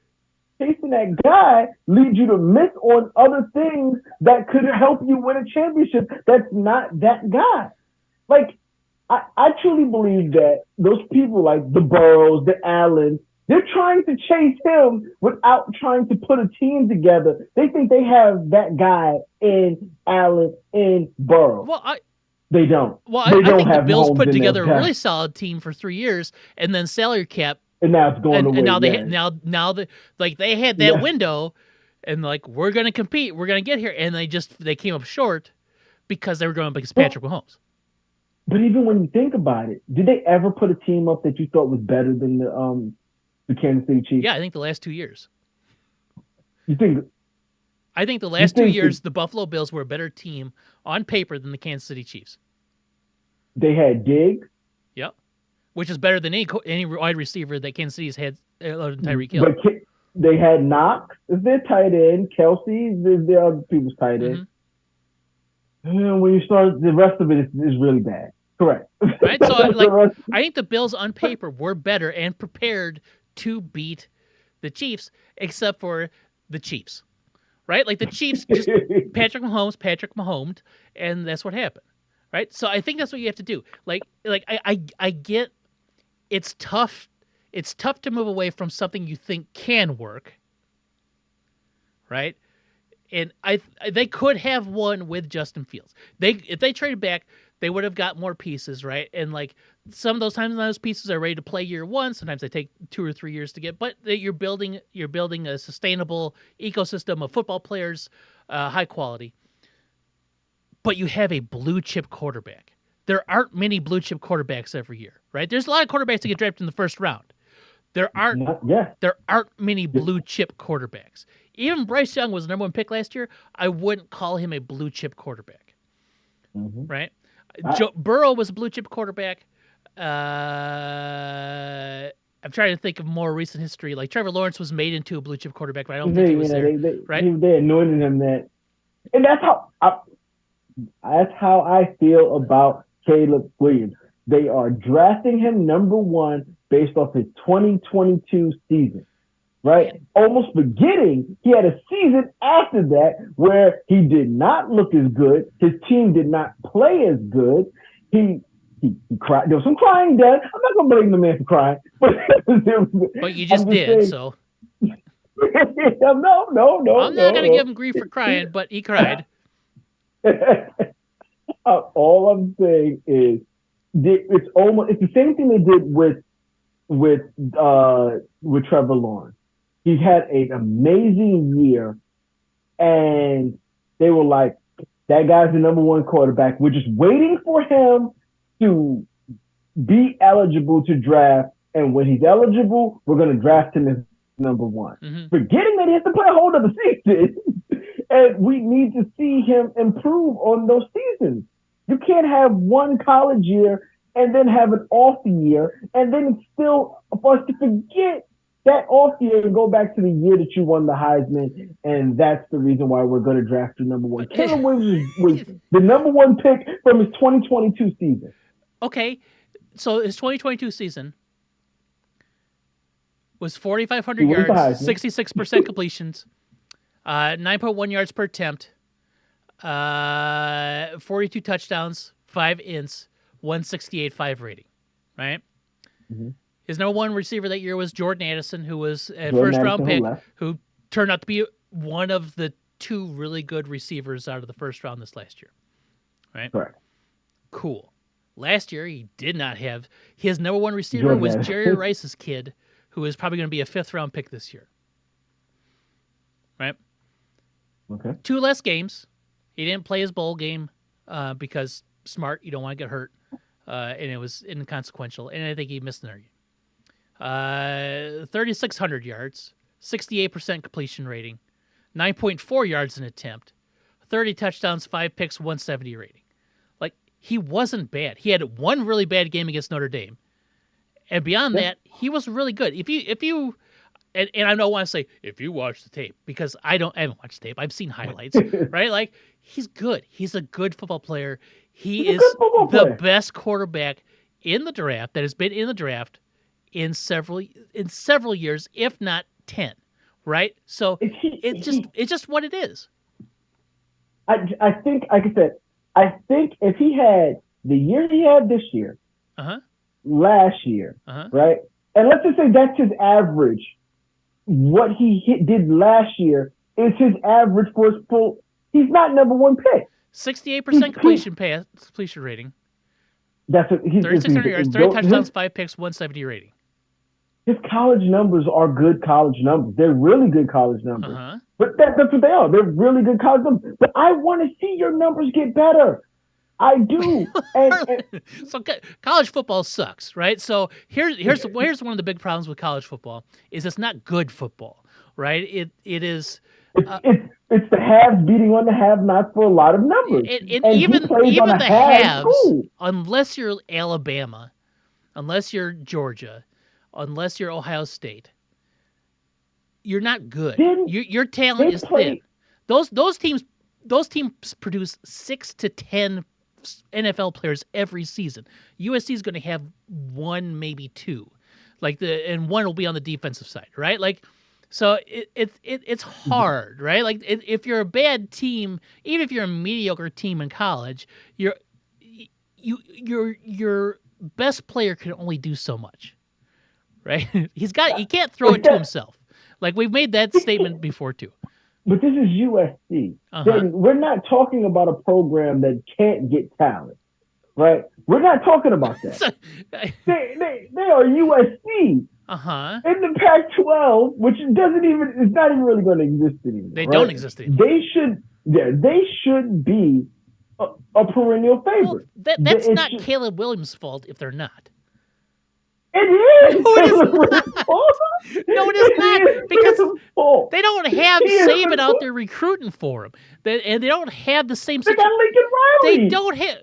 Chasing that guy leads you to miss on other things that could help you win a championship. That's not that guy. Like, I truly believe that those people like the Burrows, the Allens, they're trying to chase him without trying to put a team together. They think they have that guy in Allen, in Burrow. Well, they don't. Well, I think the Bills put together a really solid team for 3 years, and then salary cap. And now it's going away. And now they had that window, and like we're gonna compete, we're gonna get here, and they came up short because they were going up against Patrick Mahomes. But even when you think about it, did they ever put a team up that you thought was better than the Kansas City Chiefs? Yeah, I think the last 2 years. You think? I think the last 2 years, the Buffalo Bills were a better team on paper than the Kansas City Chiefs. They had Diggs. Yep. Which is better than any wide receiver that Kansas City's had other than Tyreek Hill. But they had Knox as their tight end. Kelsey is their other people's tight end. Mm-hmm. And when you start, the rest of it is really bad. Correct. Right? So I think the Bills on paper were better and prepared to beat the Chiefs, except for the Chiefs. Right? Like the Chiefs, just Patrick Mahomes, and that's what happened. Right? So I think that's what you have to do. Like I get it's tough to move away from something you think can work. Right? And they could have won with Justin Fields. If they traded back, they would have got more pieces, right? And like some of those times those pieces are ready to play year one. Sometimes they take 2 or 3 years to get, but you're building a sustainable ecosystem of football players, high quality. But you have a blue chip quarterback. There aren't many blue chip quarterbacks every year, right? There's a lot of quarterbacks that get drafted in the first round. There aren't many blue chip quarterbacks. Even Bryce Young was the number 1 pick last year. I wouldn't call him a blue chip quarterback, right? Burrow was a blue chip quarterback. I'm trying to think of more recent history. Like Trevor Lawrence was made into a blue chip quarterback, but I don't think he was there. Right? They anointed him that, and that's how I feel about Caleb Williams. They are drafting him number 1 based off his 2022 season, right? Yeah. Almost forgetting he had a season after that where he did not look as good. His team did not play as good. He cried. There was some crying done. I'm not going to blame the man for crying. But you just did, saying, so. No. I'm not going to give him grief for crying, but he cried. All I'm saying is it's the same thing they did with Trevor Lawrence. He's had an amazing year, and they were like, that guy's the number 1 quarterback. We're just waiting for him to be eligible to draft, and when he's eligible, we're going to draft him as number 1. Mm-hmm. Forgetting that he has to play a whole other season. And we need to see him improve on those seasons. You can't have one college year and then have an off year, and then it's still for us to forget that off year and go back to the year that you won the Heisman, and that's the reason why we're going to draft you number 1. Caleb Williams was the number 1 pick from his 2022 season. Okay, so his 2022 season was 4,500 yards, 66% completions, 9.1 yards per attempt, 42 touchdowns, 5 ints, 168.5 rating, right? Mm-hmm. His number 1 receiver that year was Jordan Addison, who was a first-round pick, who turned out to be one of the 2 really good receivers out of the first round this last year, right? Correct. Cool. Last year, he did not have – his number 1 receiver was Jerry Rice's kid, who is probably going to be a 5th-round pick this year, right? Okay. 2 less games. He didn't play his bowl game because smart, you don't want to get hurt, and it was inconsequential, and I think he missed another game. 3,600 yards, 68% completion rating, 9.4 yards an attempt, 30 touchdowns, 5 picks, 170 rating. Like, he wasn't bad. He had 1 really bad game against Notre Dame. And beyond that, he was really good. If you and I don't want to say if you watch the tape because I haven't watched the tape. I've seen highlights, right? Like he's good. He's a good football player. He is the best quarterback in the draft that has been in the draft in several years, if not 10. Right? So it's just what it is. I think, like I said, I think if he had the year he had this year, last year, right? And let's just say that's his average. What he did last year is his average for his full. He's not number one pick. 68% completion rating. That's what he's 3,600 yards, 30 touchdowns, 5 picks, 170 rating. His college numbers are good college numbers. They're really good college numbers. But that's what they are. They're really good college numbers. But I want to see your numbers get better. I do. So college football sucks, right? So here's one of the big problems with college football is it's not good football, right? It is. It's the haves beating on the have-nots for a lot of numbers. And even the haves, unless you're Alabama, unless you're Georgia, unless you're Ohio State, you're not good. Your talent is thin. Those teams produce 6 to 10 NFL players every season. USC is going to have 1, maybe 2, and one will be on the defensive side, right? Like, so it's hard, right? Like if you're a bad team, even if you're a mediocre team in college, your best player can only do so much, right? He can't throw it to himself. Like we've made that statement before too. But this is USC. We're not talking about a program that can't get talent, right? We're not talking about that. They are USC. In the Pac-12, which it's not even really going to exist anymore. They don't exist anymore. They should be a perennial favorite. Well, that's not Caleb Williams' fault if they're not. It is. No, it is not, because they don't have Saban out there recruiting for him, and they don't have the same. They got Lincoln Riley. They don't have.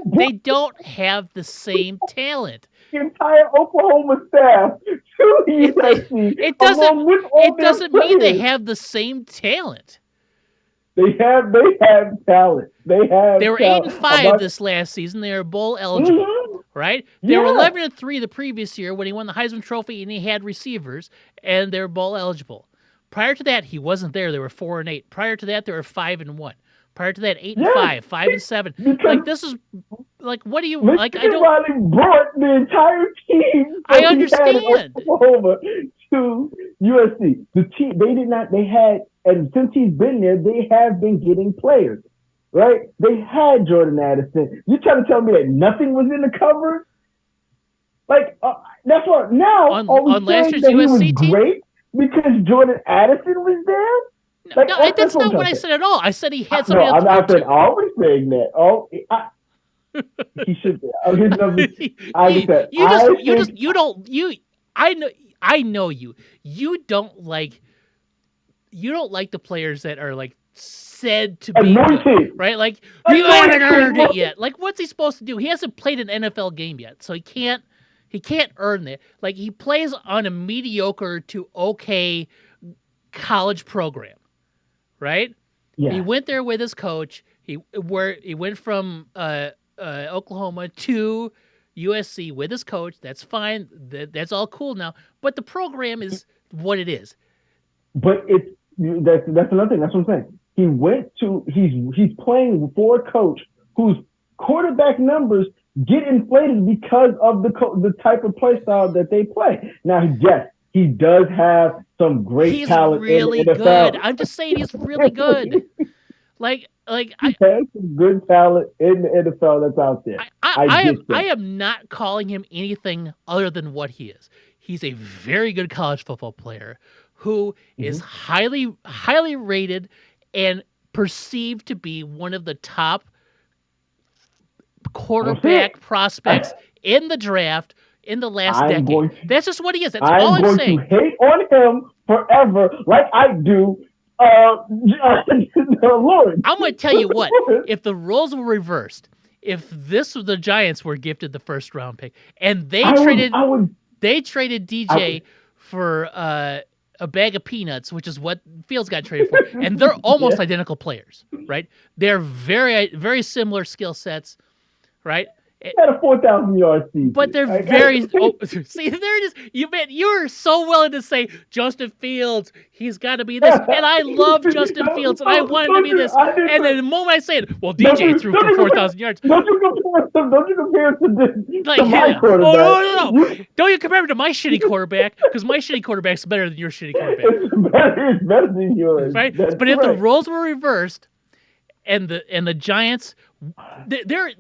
They don't have the same talent. The entire Oklahoma staff to USC. It doesn't mean they have the same talent. They have talent. They were 8-5 this last season. They were bowl eligible, right? They were 11-3 the previous year when he won the Heisman Trophy and he had receivers, and they were bowl eligible. Prior to that, he wasn't there. They were 4-8. Prior to that, they were 5-1. Prior to that, 8-5, 5-7. Like this is like what do you like? I don't. Riley brought the entire team. I understand. Oklahoma to USC. The team they did not. They had, and since he's been there, they have been getting players. Right? They had Jordan Addison. You trying to tell me that nothing was in the covers? Like that's what now. On last year's USC team, great because Jordan Addison was there. Like, no, that's not what I said at all. I said he had something else. I'm not always saying that. He should be. I know you. You don't like the players that are like said to be good, right? Like you haven't earned it yet. Like what's he supposed to do? He hasn't played an NFL game yet, so he can't earn it. Like he plays on a mediocre to okay college program. Right? Yeah. He went there with his coach. He went from Oklahoma to USC with his coach. That's fine. That's all cool now. But the program is what it is. But that's another thing. That's what I'm saying. He's playing for a coach whose quarterback numbers get inflated because of the type of play style that they play. Now, yes, he does have some great talent. He's really good. I'm just saying he's really good. He has some good talent in the NFL that's out there. I am not calling him anything other than what he is. He's a very good college football player who is highly, highly rated and perceived to be one of the top quarterback prospects in the draft in the last decade. That's just what he is. That's all I'm saying. I'm going to hate on him forever like I do Lawrence. I'm going to tell you what. If the roles were reversed, if the Giants were gifted the first round pick and they traded They traded DJ for a bag of peanuts, which is what Fields got traded for, and they're almost identical players, right? They're very, very similar skill sets, right? Had a 4,000-yard season. But they're very. Oh, see, there it is. You're so willing to say Justin Fields. He's got to be this, and I love Justin Fields, and I want him to be this. And then the moment I say it, well, DJ threw for 4,000 yards. Don't you compare him to my quarterback? Oh no! Don't you compare him to my shitty quarterback? Because my shitty quarterback's better than your shitty quarterback. It's better than yours, right? That's but if the roles were reversed, and the Giants, they're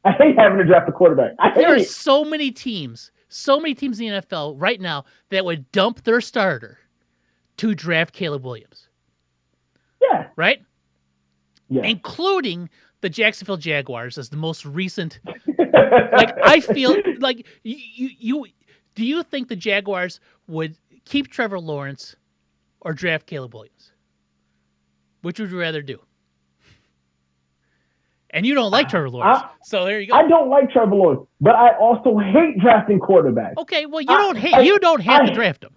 I hate having to draft a quarterback. There are so many teams in the NFL right now that would dump their starter to draft Caleb Williams. Yeah. Right? Yeah. Including the Jacksonville Jaguars as the most recent. Like, I feel like you do you think the Jaguars would keep Trevor Lawrence or draft Caleb Williams? Which would you rather do? And you don't like Trevor Lawrence, so there you go. I don't like Trevor Lawrence, but I also hate drafting quarterbacks. Okay, well, you don't have to draft him.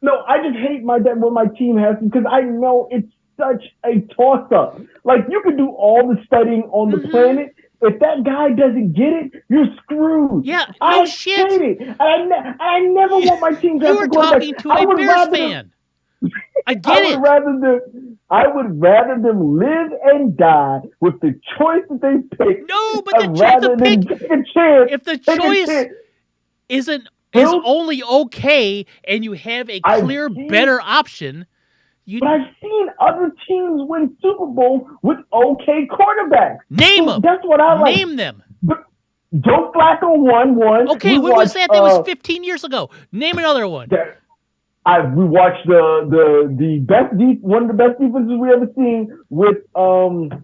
No, I just hate what my team has because I know it's such a toss-up. Like, you can do all the studying on the planet. If that guy doesn't get it, you're screwed. Yeah, no shit. Hate it. I never want my team drafting quarterbacks. You were talking to a Bears fan. I get it. I would rather them live and die with the choice that they pick. No, but if the choice is only okay and you have a clear, better option. But I've seen other teams win Super Bowl with okay quarterbacks. Name them. That's what I like. Name them. But Joe Flacco won one. Okay, when was that? That was 15 years ago. Name another one. We watched the best one of the best defenses we ever seen with Tampa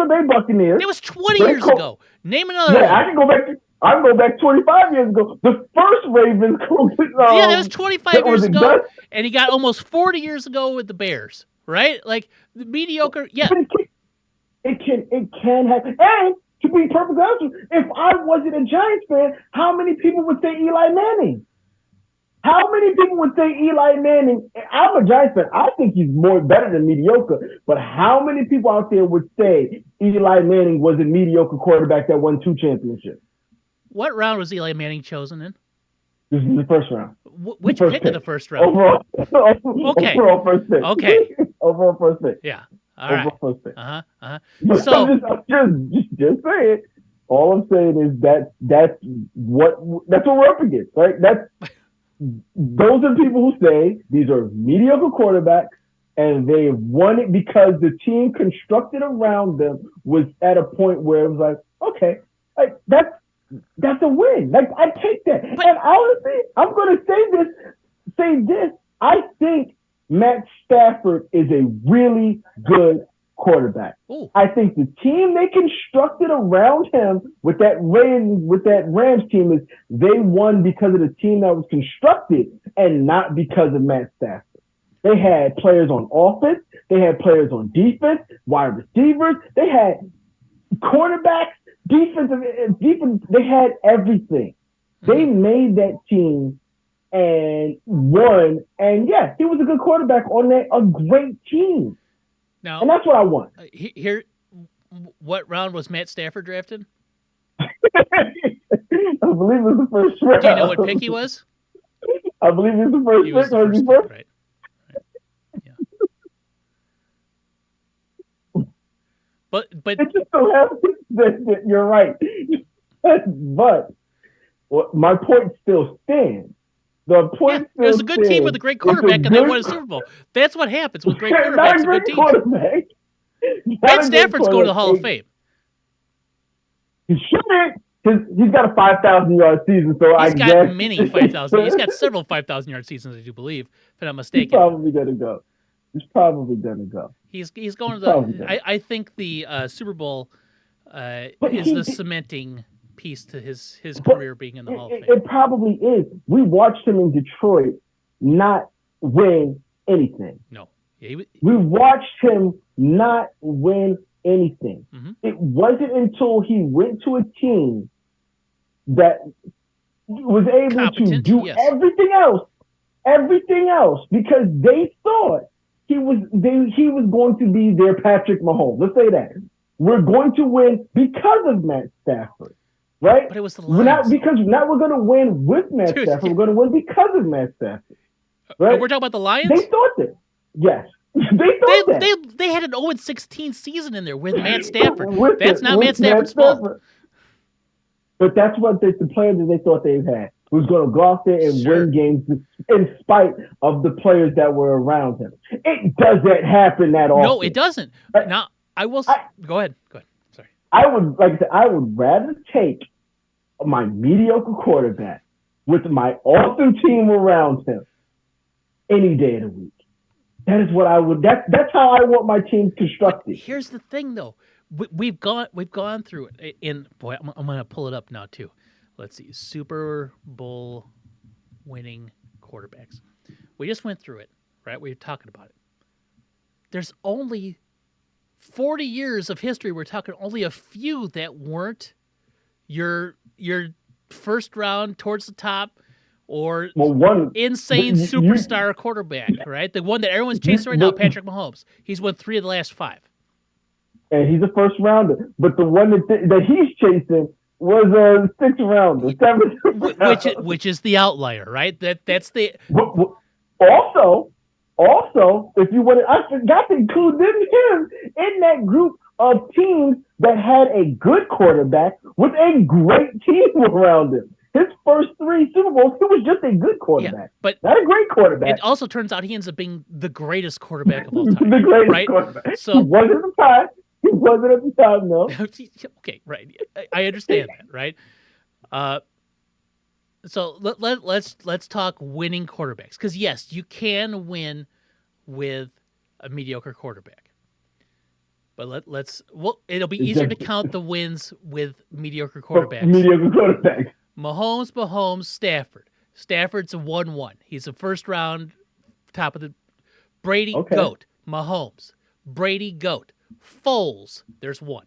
Bay Buccaneers. It was 20 years ago. Name another one. I can go back 25 years ago. The first Ravens. That was 25 years ago, and he got almost 40 years ago with the Bears, right? Like the mediocre. Yeah, it can happen. And to be perfectly honest, if I wasn't a Giants fan, how many people would say Eli Manning? How many people would say Eli Manning? I'm a Giants fan. I think he's better than mediocre. But how many people out there would say Eli Manning was a mediocre quarterback that won 2 championships? What round was Eli Manning chosen in? This is the first round. Which pick of the first round? Overall, okay. Overall first pick. Okay. Overall first pick. Yeah. All right. Overall first pick. So I'm just saying. All I'm saying is that's what we're up against, right? Those are people who say these are mediocre quarterbacks and they won it because the team constructed around them was at a point where it was like, okay, like that's a win. Like, I take that. And honestly, I'm going to say this. I think Matt Stafford is a really good quarterback. Ooh. I think the team they constructed around him with that Rams team is they won because of the team that was constructed and not because of Matt Stafford. They had players on offense, they had players on defense, wide receivers, they had cornerbacks, defense, they had everything. They made that team and won, and yeah, he was a good quarterback on a great team. Now, and that's what I want. Here, what round was Matt Stafford drafted? I believe it was the first round. Do you know what pick he was? I believe it was the first pick. Was the first pick, right? Yeah. But it just so happens that you're right. But my point still stands. It was a good team with a great quarterback, and they won a Super Bowl. That's what happens with great quarterbacks and good teams. Matt Stafford's going to the Hall of Fame. He shouldn't. He's got a 5,000-yard season, so I guess. He's got many 5,000. He's got several 5,000-yard seasons, I do believe, if I'm not mistaken. He's probably going to go. He's going to the. I think the Super Bowl is the cementing piece to his career being in the Hall of Fame. It probably is. We watched him in Detroit not win anything. No. We watched him not win anything. Mm-hmm. It wasn't until he went to a team that was able to Competent, do yes. everything else, because they thought he was going to be their Patrick Mahomes. Let's say that we're going to win because of Matt Stafford, right? But it was the We're not Lions. because now we're going to win with Matt Dude, Stafford. yeah. We're going to win because of Matt Stafford, right? We're talking about the Lions. They thought that. Yes, they thought that. They had an 0-16 season in there with Matt Stafford. With That's it, not with Matt Stafford's fault. But that's what the players that they thought they had was going to go out there and Sure. win games in spite of the players that were around him. It doesn't happen that often. No, it doesn't. Now I will. Go ahead. Sorry. I would rather take my mediocre quarterback with my awesome team around him any day of the week. That is what I would. That's how I want my team constructed. But here's the thing, though. We've gone through it. And boy, I'm going to pull it up now too. Let's see, Super Bowl winning quarterbacks. We just went through it, right? We were talking about it. There's only 40 years of history. We're talking only a few that weren't your first round towards the top or insane superstar quarterback, right? The one that everyone's chasing right now, Patrick Mahomes. He's won 3 of the last 5. And he's a first rounder. But the one that he's chasing was a 6th rounder, 7th rounder. Which is the outlier, right? That's the also, if you want to, I forgot to include him in that group of teams that had a good quarterback with a great team around him. His first 3 Super Bowls, he was just a good quarterback, but not a great quarterback. It also turns out he ends up being the greatest quarterback of all time. The greatest right? quarterback. So he wasn't at the time. He wasn't at the time, no. Okay, right. I understand that, right? So let's talk winning quarterbacks, because yes, you can win with a mediocre quarterback, but it'll be easier to count the wins with mediocre quarterbacks. Mediocre quarterbacks. Mahomes, Stafford. Stafford's a 1-1. He's a first round top of the Brady GOAT. Mahomes, Brady GOAT. Foles, there's 1.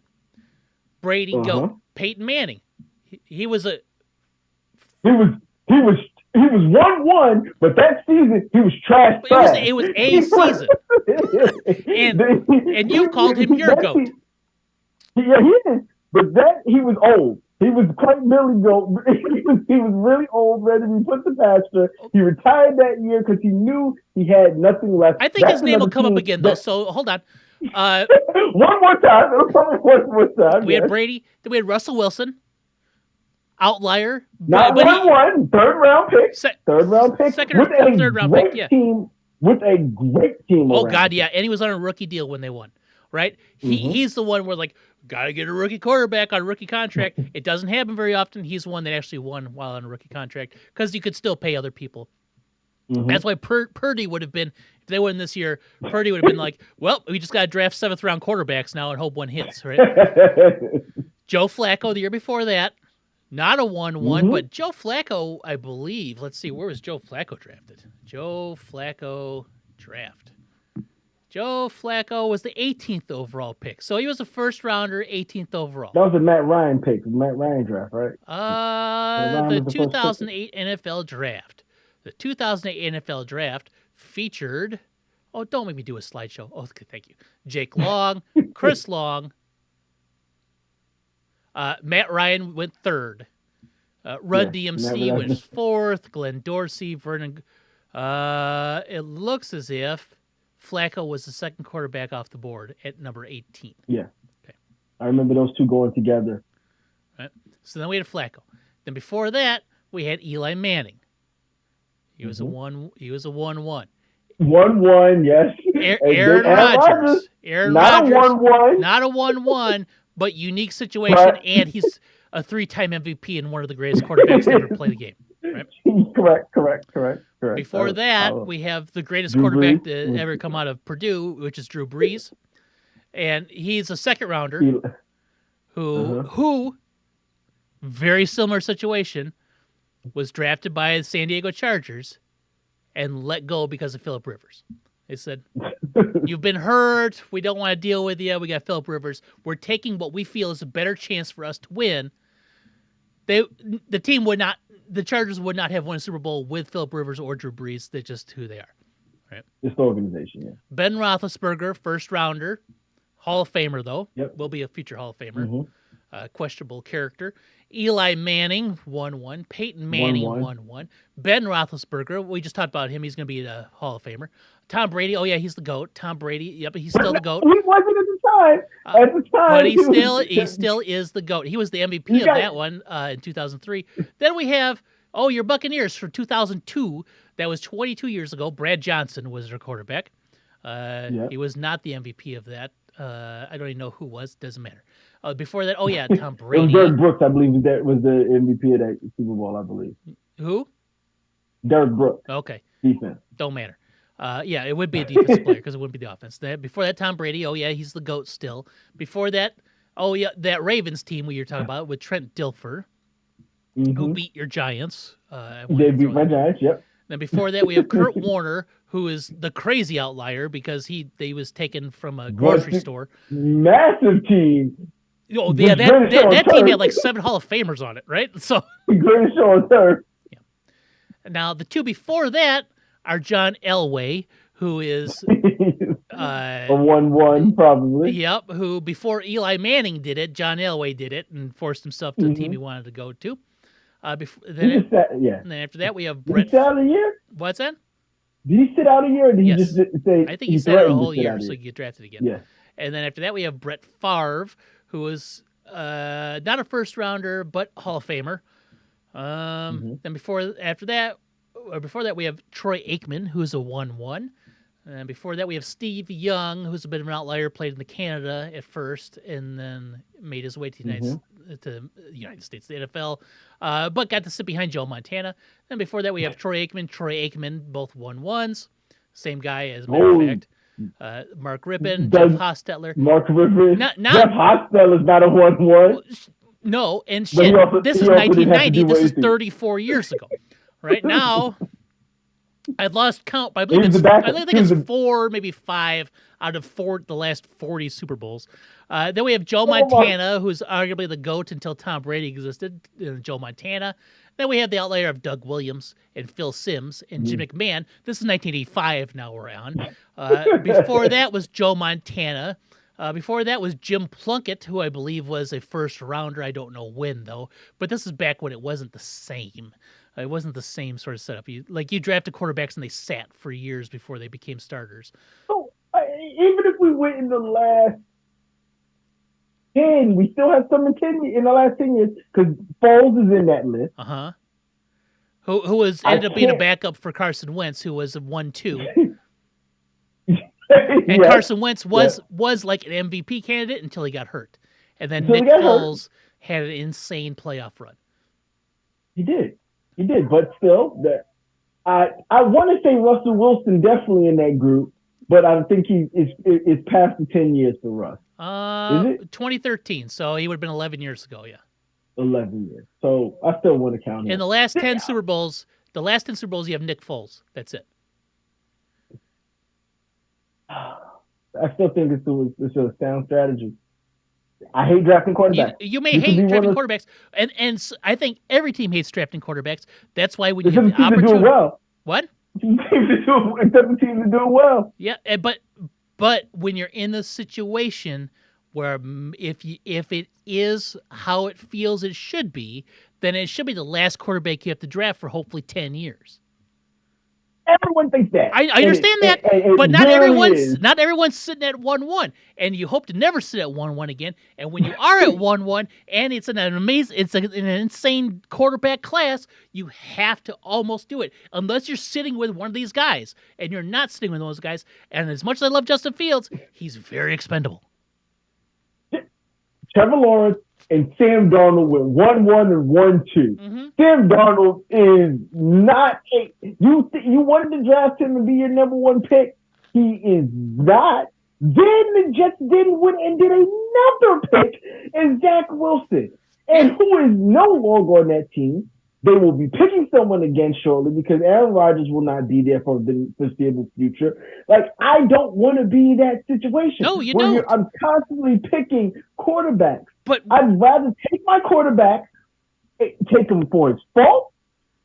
Brady GOAT. Peyton Manning. He was 1-1, but that season he was trash. It was a season. and you called him your GOAT. Yeah, he is. But he was old. He was quite Billy Goat. He was really old, ready to be put to pasture. He retired that year because he knew he had nothing left. I think his name will come up again, though, so hold on. One more time. We had Brady. Then we had Russell Wilson. Outlier. Not 1-1. Third round pick. Second or third round pick, yeah. With a great team. Oh, God, yeah. And he was on a rookie deal when they won, right? He's the one where, like, got to get a rookie quarterback on a rookie contract. It doesn't happen very often. He's the one that actually won while on a rookie contract because you could still pay other people. That's why Purdy would have been, if they won this year, Purdy would have been like, well, we just got to draft 7th round quarterbacks now and hope one hits, right? Joe Flacco the year before that, not a 1-1, but Joe Flacco, I believe, let's see, where was Joe Flacco drafted? Joe Flacco was the 18th overall pick. So he was a first rounder, 18th overall. That was a Matt Ryan pick, Matt Ryan draft, right? The 2008 NFL draft. The 2008 NFL draft featured, don't make me do a slideshow. Oh, thank you. Jake Long, Chris Long. Matt Ryan went 3rd. Run DMC went 4th. Glenn Dorsey, Vernon. It looks as if Flacco was the 2nd quarterback off the board at number 18. Yeah. Okay. I remember those two going together. Right. So then we had Flacco. Then before that, we had Eli Manning. He was a 1-1. 1-1, yes. Aaron Rodgers. Not a 1-1. Not a 1-1, but unique situation, and he's a 3-time MVP and one of the greatest quarterbacks to ever play the game. Right? Correct. Before that, we have the greatest quarterback to ever come out of Purdue, which is Drew Brees. And he's a 2nd rounder who, very similar situation, was drafted by the San Diego Chargers and let go because of Phillip Rivers. They said, you've been hurt. We don't want to deal with you. We got Phillip Rivers. We're taking what we feel is a better chance for us to win. The team would not the Chargers would not have won a Super Bowl with Philip Rivers or Drew Brees. They're just who they are. Right. It's the organization, yeah. Ben Roethlisberger, first rounder, Hall of Famer though. Yep. Will be a future Hall of Famer. Mm-hmm. Questionable character. Eli Manning, 1-1. Peyton Manning, 1-1. Ben Roethlisberger, we just talked about him. He's going to be a Hall of Famer. Tom Brady, oh yeah, he's the GOAT. Tom Brady, yep, he's still the GOAT. He wasn't at the time. At the time, but he still is the GOAT. He was the MVP of that one in 2003. Then we have your Buccaneers from 2002. That was 22 years ago. Brad Johnson was their quarterback. He was not the MVP of that. I don't even know who was. Doesn't matter. Before that, Tom Brady. It was Derek Brooks, I believe, that was the MVP of that Super Bowl, I believe. Who? Derek Brooks. Okay. Defense. Don't matter. It would be a defensive player because it wouldn't be the offense. Before that, Tom Brady. He's the GOAT still. Before that, that Ravens team we were talking about with Trent Dilfer, who beat your Giants. They beat my Giants, yep. Then before that, we have Kurt Warner, who is the crazy outlier because he was taken from a grocery store. Massive team. Oh, yeah, that team had like 7 Hall of Famers on it, right? So greatest show on turf. Yeah. Now, the two before that are John Elway, who is a 1-1 probably. Yep, who before Eli Manning did it, John Elway did it and forced himself to the team he wanted to go to. Then after that, we have Brett. Did he sit out a year? What's that? Did he sit out a year, or did he just say? I think he sat out a whole year, so he get drafted again. Yeah. And then after that, we have Brett Favre, who was not a first rounder, but Hall of Famer. Then before that, we have Troy Aikman, who's a 1-1. And before that, we have Steve Young, who's a bit of an outlier, played in Canada at first, and then made his way to the United States, the NFL, but got to sit behind Joe Montana. Then before that, we have Troy Aikman, both 1-1s. Same guy, as a matter of fact. Mark Rippon, Jeff Hostetler. Mark Rippon. Jeff Hostetler is not a 1-1. No, and shit, this is 1990. This is 34 years ago. Right now, I've lost count, but I think it's 4, maybe 5 out of the last 40 Super Bowls. Then we have Joe Montana, who's arguably the GOAT until Tom Brady existed. Joe Montana. Then we have the outlier of Doug Williams and Phil Simms and Jim McMahon. This is 1985 now we're on. Before that was Joe Montana. Before that was Jim Plunkett, who I believe was a first rounder. I don't know when, though. But this is back when it wasn't the same. It wasn't the same sort of setup. You drafted quarterbacks and they sat for years before they became starters. So even if we went in the last 10, we still have some in the last 10 years because Foles is in that list. Who ended up being a backup for Carson Wentz, who was a 1-2. And Carson Wentz was like an MVP candidate until he got hurt, and then Nick Foles had an insane playoff run. He did, but still, I want to say Russell Wilson definitely in that group, but I think he is past the 10 years for Russ. Is it 2013? So he would have been 11 years ago. Yeah, 11 years. So I still want to count him. In the last 10 Super Bowls, you have Nick Foles. That's it. I still think it's a sound strategy. I hate drafting quarterbacks. You may hate drafting quarterbacks, and I think every team hates drafting quarterbacks. That's why when you have the opportunity, do well. What? Except the teams that do well. Yeah, but when you're in the situation where if it is how it feels it should be, then it should be the last quarterback you have to draft for hopefully 10 years. Everyone thinks that. I understand that, but not everyone's sitting at 1-1, and you hope to never sit at 1-1 again. And when you are at 1-1, and it's an insane quarterback class, you have to almost do it, unless you're sitting with one of these guys, and you're not sitting with those guys. And as much as I love Justin Fields, he's very expendable. Trevor Lawrence and Sam Darnold went 1-1 and 1-2. Sam Darnold is not you wanted to draft him and be your number one pick. He is not. Then the Jets didn't win and did another pick in Zach Wilson, and who is no longer on that team. They will be picking someone again shortly because Aaron Rodgers will not be there for the foreseeable future. Like, I don't want to be in that situation. No, you don't. I'm constantly picking quarterbacks. But I'd rather take my quarterback, take him for his fault,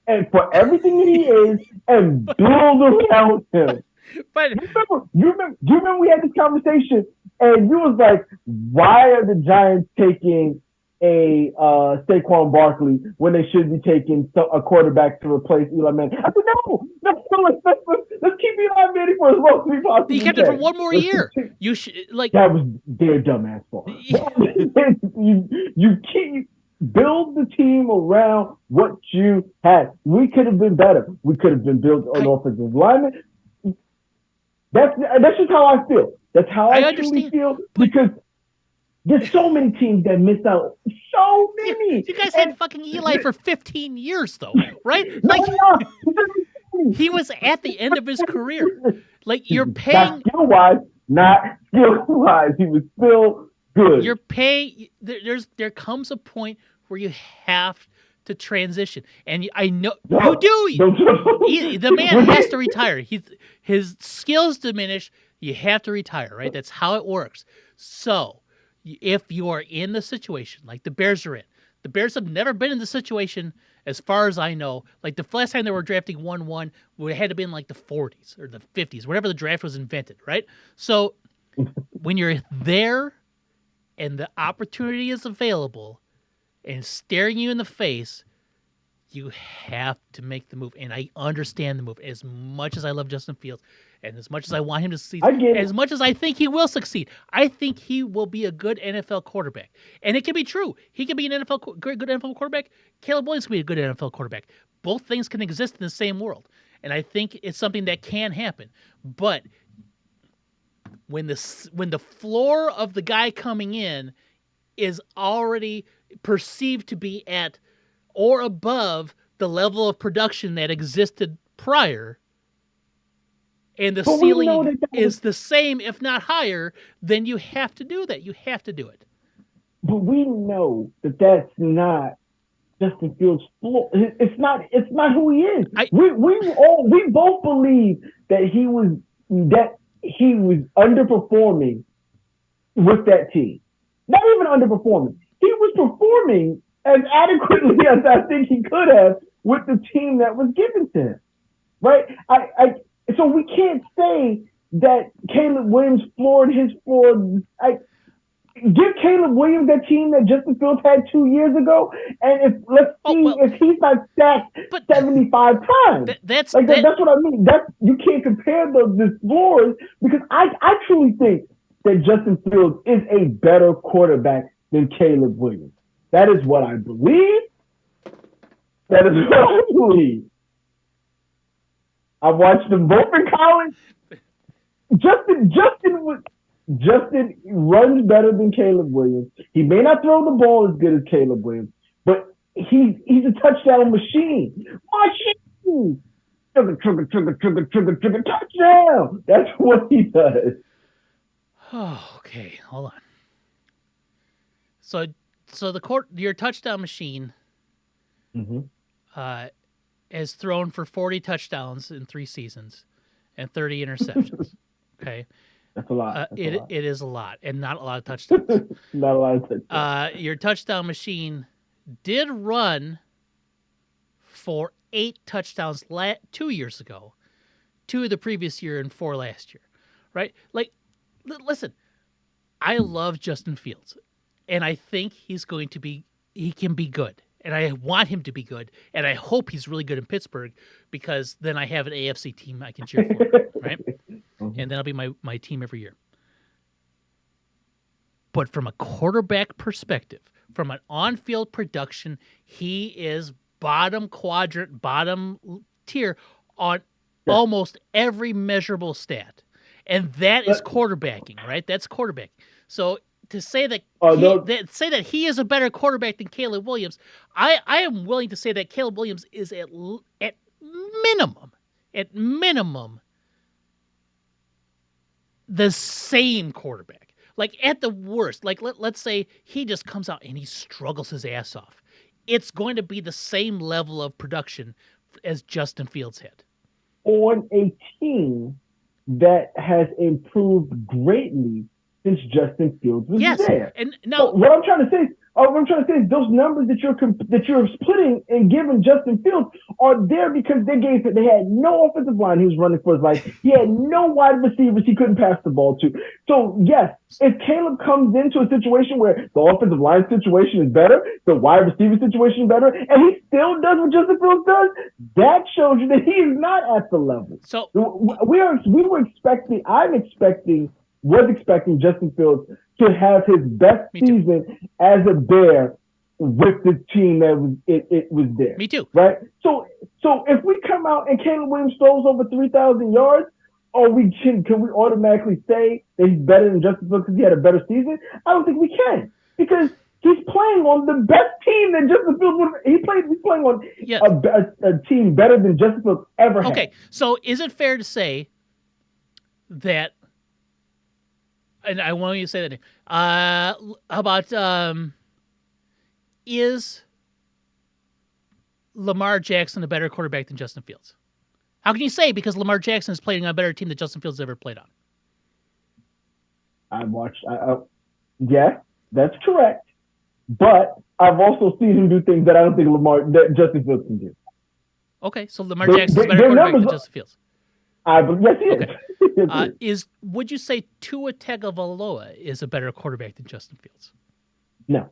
and for everything that he is and build around him. But You remember we had this conversation and you was like, why are the Giants taking Saquon Barkley when they should be taking a quarterback to replace Eli Manning? I said, let's keep Eli Manning for as long as we possibly he kept can. it for one more year. You should like that was their dumbass fault. you can't build the team around what you had. We could have been better. We could have been built on offensive linemen. That's just how I feel. That's how I truly feel because there's so many teams that miss out. So many. You guys had fucking Eli for 15 years, though, right? Like he was at the end of his career. Like you're paying not skill wise. He was still good. You're paying. There comes a point where you have to transition, and I know you do. The man has to retire. His skills diminish. You have to retire, right? That's how it works. So, if you are in the situation like the Bears are in, the Bears have never been in the situation, as far as I know. Like the last time they were drafting 1-1, it had to be in like the 40s or the 50s, whenever the draft was invented, right? So, when you're there and the opportunity is available and staring you in the face, you have to make the move. And I understand the move. As much as I love Justin Fields and as much as I want him to succeed, as much as I think he will succeed, I think he will be a good NFL quarterback. And it can be true. He can be an good NFL quarterback. Caleb Williams can be a good NFL quarterback. Both things can exist in the same world. And I think it's something that can happen. But when the floor of the guy coming in is already perceived to be at or above the level of production that existed prior, and the ceiling is the same, if not higher, then you have to do that. You have to do it. But we know that that's not Justin Fields' floor. It's not who he is. We both believe that he was underperforming with that team. Not even underperforming. He was performing as adequately as I think he could have with the team that was given to him. Right? So we can't say that Caleb Williams floored his floor. Give Caleb Williams that team that Justin Fields had 2 years ago, and if he's not sacked 75 times. That's what I mean. You can't compare the floors because I truly think that Justin Fields is a better quarterback than Caleb Williams. That is what I believe. That is what I believe. I watched them both in college. Justin runs better than Caleb Williams. He may not throw the ball as good as Caleb Williams, but he's a touchdown machine. Trigger, touchdown. That's what he does. Oh, okay, hold on. So your touchdown machine has thrown for 40 touchdowns in 3 seasons and 30 interceptions. Okay. That's a lot. It is a lot, and not a lot of touchdowns. Not a lot of touchdowns. Your touchdown machine did run for 8 touchdowns 2 years ago, 2 the previous year, and 4 last year. Right? Like, listen, I love Justin Fields, and I think he can be good. And I want him to be good, and I hope he's really good in Pittsburgh because then I have an AFC team I can cheer for, right? And that'll be my team every year. But from a quarterback perspective, from an on-field production, he is bottom quadrant, bottom tier on almost every measurable stat. And that is quarterbacking, right? That's quarterbacking. So to say that he is a better quarterback than Caleb Williams, I am willing to say that Caleb Williams is at minimum the same quarterback. Like at the worst, like let's say he just comes out and he struggles his ass off. It's going to be the same level of production as Justin Fields had. On a team that has improved greatly since Justin Fields was there. And now what I'm trying to say is what I'm trying to say is those numbers that you're splitting and giving Justin Fields are there because they had no offensive line. He was running for his life. He had no wide receivers he couldn't pass the ball to. So yes, if Caleb comes into a situation where the offensive line situation is better, the wide receiver situation is better, and he still does what Justin Fields does, that shows you that he is not at the level. So was expecting Justin Fields to have his best season as a Bear with the team that was there. Me too. Right? So if we come out and Caleb Williams throws over 3,000 yards, or can we automatically say that he's better than Justin Fields because he had a better season? I don't think we can, because he's playing on the best team that Justin Fields would. He's playing on a team better than Justin Fields ever had. Okay, so is it fair to say that? And I want you to say that name. How about is Lamar Jackson a better quarterback than Justin Fields? How can you say because Lamar Jackson is playing on a better team than Justin Fields ever played on? Yes, that's correct. But I've also seen him do things that I don't think Justin Fields can do. Okay, so Lamar Jackson is a better quarterback than Justin Fields. Yes, he is. Okay. Would you say Tua Tagovailoa is a better quarterback than Justin Fields? No.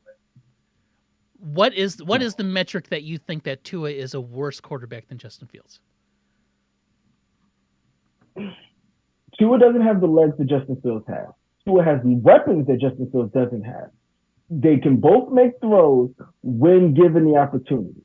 What is the metric that you think that Tua is a worse quarterback than Justin Fields? Tua doesn't have the legs that Justin Fields has. Tua has the weapons that Justin Fields doesn't have. They can both make throws when given the opportunity.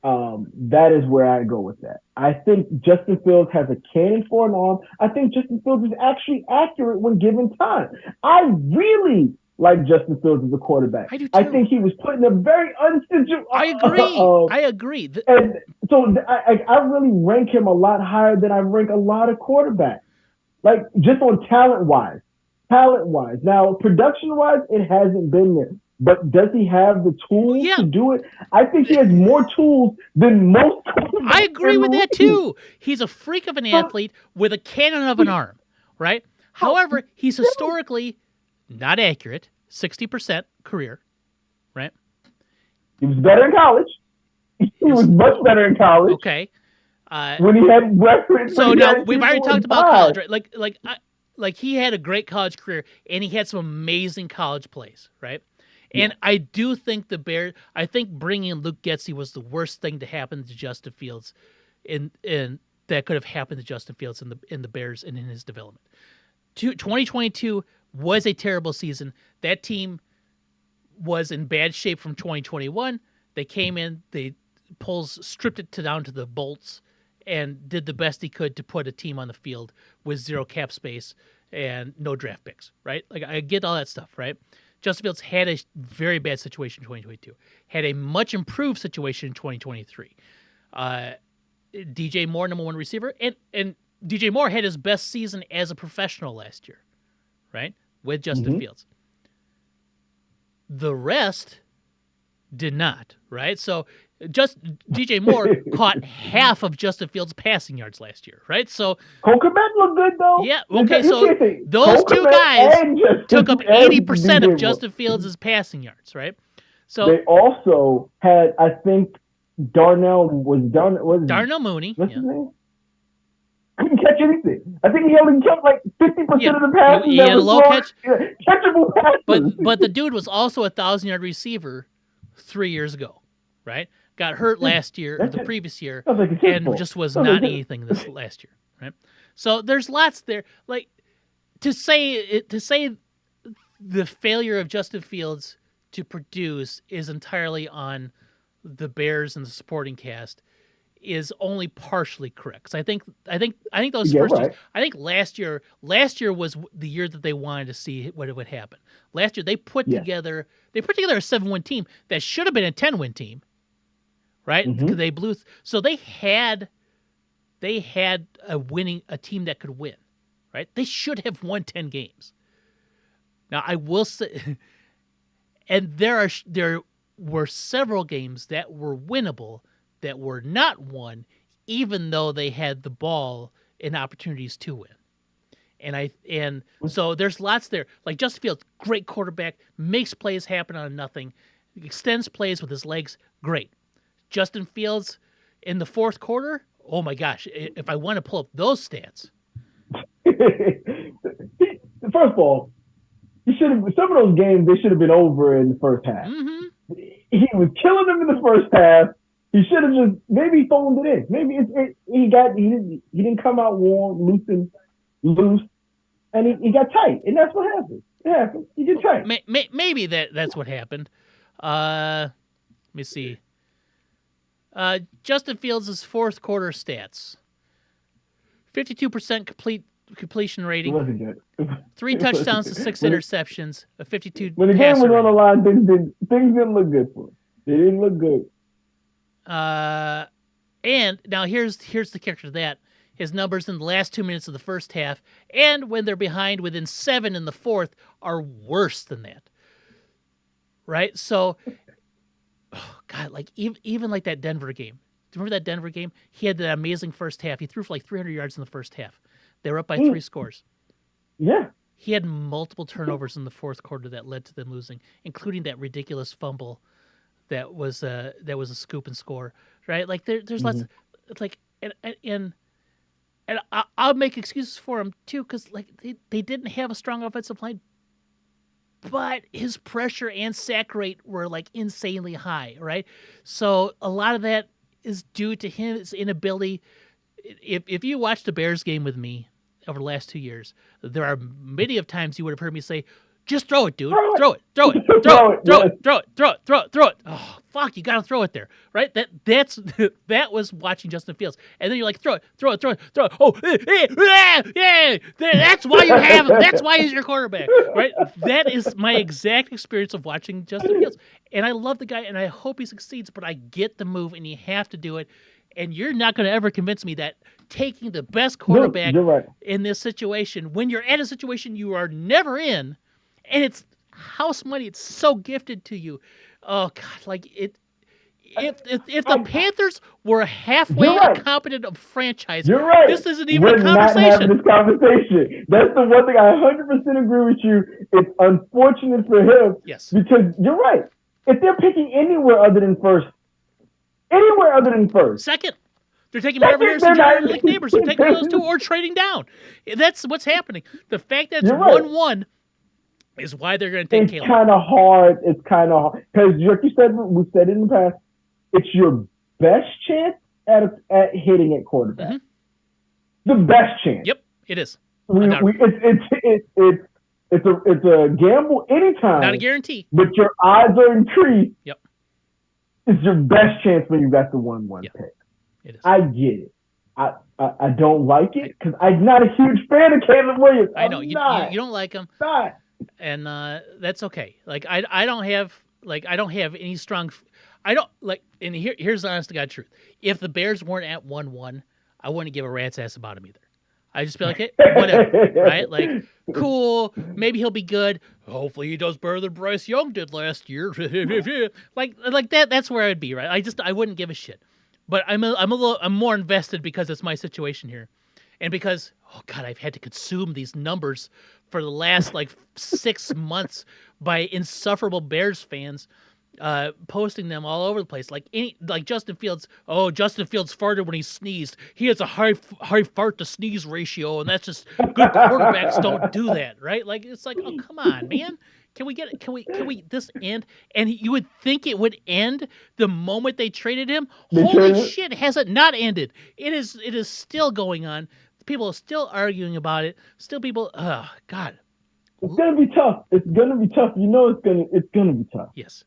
That is where I go with that. I think Justin Fields has a cannon for an arm. I think Justin Fields is actually accurate when given time. I really like Justin Fields as a quarterback. I do too. I think he was put in a very unsituated. I agree. I agree. And so I really rank him a lot higher than I rank a lot of quarterbacks. Like just on talent-wise. Now, production-wise, it hasn't been there. But does he have the tools to do it? I think he has more tools than most. I agree with that too. He's a freak of an athlete with a cannon of an arm, right? However, he's historically not accurate, 60% career, right? He was better in college. He was much better in college. Okay. When he had records. So now we've already talked about college, right? Like he had a great college career and he had some amazing college plays, right? And I do think I think bringing in Luke Getsy was the worst thing to happen to Justin Fields, in that could have happened to Justin Fields in the Bears and in his development. 2022 was a terrible season. That team was in bad shape from 2021. They came in, stripped it down to the bolts, and did the best he could to put a team on the field with zero cap space and no draft picks. Right? Like I get all that stuff, right? Justin Fields had a very bad situation in 2022, had a much improved situation in 2023. DJ Moore, number one receiver, and DJ Moore had his best season as a professional last year, right, with Justin Fields. The rest did not, right? So just DJ Moore caught half of Justin Fields' passing yards last year, right? So Cole Kmet looked good though. Yeah, okay, so those two guys took up 80% of Justin Fields' passing yards, right? So they also had, I think, Darnell Mooney. What's his name? Couldn't catch anything. I think he only kept like 50% of the passes. He had a low catch. Catchable passes. But the dude was also a 1,000-yard receiver 3 years ago, right? Got hurt last year, or the previous year, and just was not anything this last year, right? So there's lots there. Like to say the failure of Justin Fields to produce is entirely on the Bears and the supporting cast is only partially correct. 'Cause I think those first years, I think last year was the year that they wanted to see what would happen. Last year they put together a 7-win team that should have been a 10-win team, right? Because they blew. So they had a team that could win, right? They should have won 10 games. Now I will say, and there were several games that were winnable that were not won, even though they had the ball and opportunities to win. And so there's lots there. Like Justin Fields, great quarterback, makes plays happen out of nothing. extends plays with his legs, great. Justin Fields in the fourth quarter, oh my gosh, if I want to pull up those stats. First of all, he should have some of those games they should have been over in the first half. Mm-hmm. He was killing them in the first half. He should have just maybe phoned it in. Maybe he didn't come out warm, loose, and he got tight, and that's what happened. It happened. He get tight. Maybe that's what happened. Let me see. Justin Fields' fourth quarter stats: 52% completion rating. It wasn't good. 3 touchdowns to 6 interceptions. A 52. When the game was on the line, things didn't look good for him. They didn't look good. And now here's the kicker to that. His numbers in the last 2 minutes of the first half, and when they're behind within 7 in the fourth, are worse than that. Right? So, oh God, like even like that Denver game. Do you remember that Denver game? He had that amazing first half. He threw for like 300 yards in the first half. They were up by 3 scores. Yeah. He had multiple turnovers in the fourth quarter that led to them losing, including that ridiculous fumble that was a scoop and score. Right? Like there's lots. Like and I'll make excuses for him too, because like they didn't have a strong offensive line, but his pressure and sack rate were like insanely high, right? So a lot of that is due to his inability. If you watched the Bears game with me over the last 2 years, there are many of times you would have heard me say, "Just throw it, dude. Throw it. Oh, fuck, you got to throw it there." Right? That was watching Justin Fields. And then you're like, throw it. Oh, yeah. That's why you have him. That's why he's your quarterback. Right? That is my exact experience of watching Justin Fields. And I love the guy, and I hope he succeeds, but I get the move, and you have to do it. And you're not going to ever convince me that taking the best quarterback in this situation, when you're at a situation you are never in, and it's house money, it's so gifted to you. Oh God, like it. If the Panthers were a halfway competent franchise, this isn't even a conversation. Not having this conversation. That's the one thing I 100% agree with you. It's unfortunate for him. Yes. Because you're right. If they're picking anywhere other than first. Second. They're taking Marvin Harrison Jr. like neighbors. They're taking those two or trading down. That's what's happening. The fact that it's 1-1 is why they're going to take Caleb. It's kind of hard. Because like you said, we've said it in the past, it's your best chance at hitting at quarterback. Mm-hmm. The best chance. Yep, it is. It's a gamble anytime. Not a guarantee. But your odds are increased. Yep. It's your best chance when you got the 1-1 pick. It is. I get it. I don't like it because I'm not a huge fan of Caleb Williams. I know you don't like him. Not. And that's okay. Like I don't have any strong. I don't like. And here's the honest to God truth. If the Bears weren't at 1-1, I wouldn't give a rat's ass about him either. I'd just be like, hey, whatever, right? Like, cool. Maybe he'll be good. Hopefully, he does better than Bryce Young did last year. like that. That's where I'd be, right? I wouldn't give a shit. But I'm more invested because it's my situation here, and because I've had to consume these numbers for the last like 6 months by insufferable Bears fans. Posting them all over the place, like Justin Fields. Oh, Justin Fields farted when he sneezed. He has a high fart to sneeze ratio, and that's just good quarterbacks don't do that, right? Like it's like, oh come on, man. Can we this end? And you would think it would end the moment they traded him. Holy shit, has it not ended? It is still going on. People are still arguing about it. Still people. Oh God. It's gonna be tough. It's gonna be tough. You know, it's gonna be tough. Yes.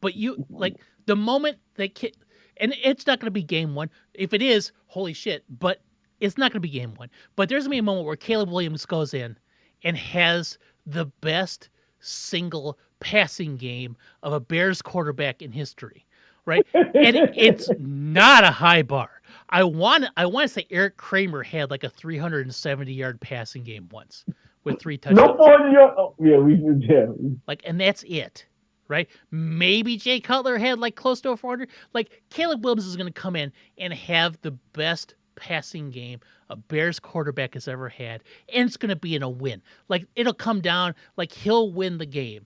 But you like the moment and it's not going to be game 1. If it is, holy shit! But it's not going to be game 1. But there's going to be a moment where Caleb Williams goes in and has the best single passing game of a Bears quarterback in history, right? And it's not a high bar. I want to say Eric Kramer had like a 370-yard passing game once with 3 touchdowns. No 400-yard. Oh, yeah, Like, and that's it. Right? Maybe Jay Cutler had like close to a 400. Like Caleb Williams is going to come in and have the best passing game a Bears quarterback has ever had, and it's going to be in a win. Like it'll come down, like he'll win the game.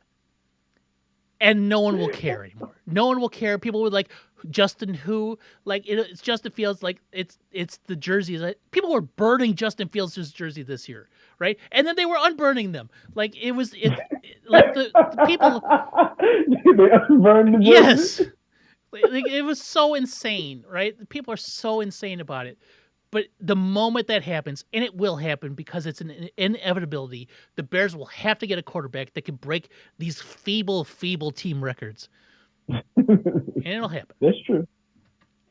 and no one will care anymore. No one will care. People would like Justin who like it's Justin Fields like it's the jerseys. People were burning Justin Fields' jersey this year, right? And then they were unburning them. Like like the people. They unburned the Yes, jersey. like it was so insane, right? People are so insane about it. But the moment that happens, and it will happen because it's an inevitability, the Bears will have to get a quarterback that can break these feeble team records. And it'll happen. That's true.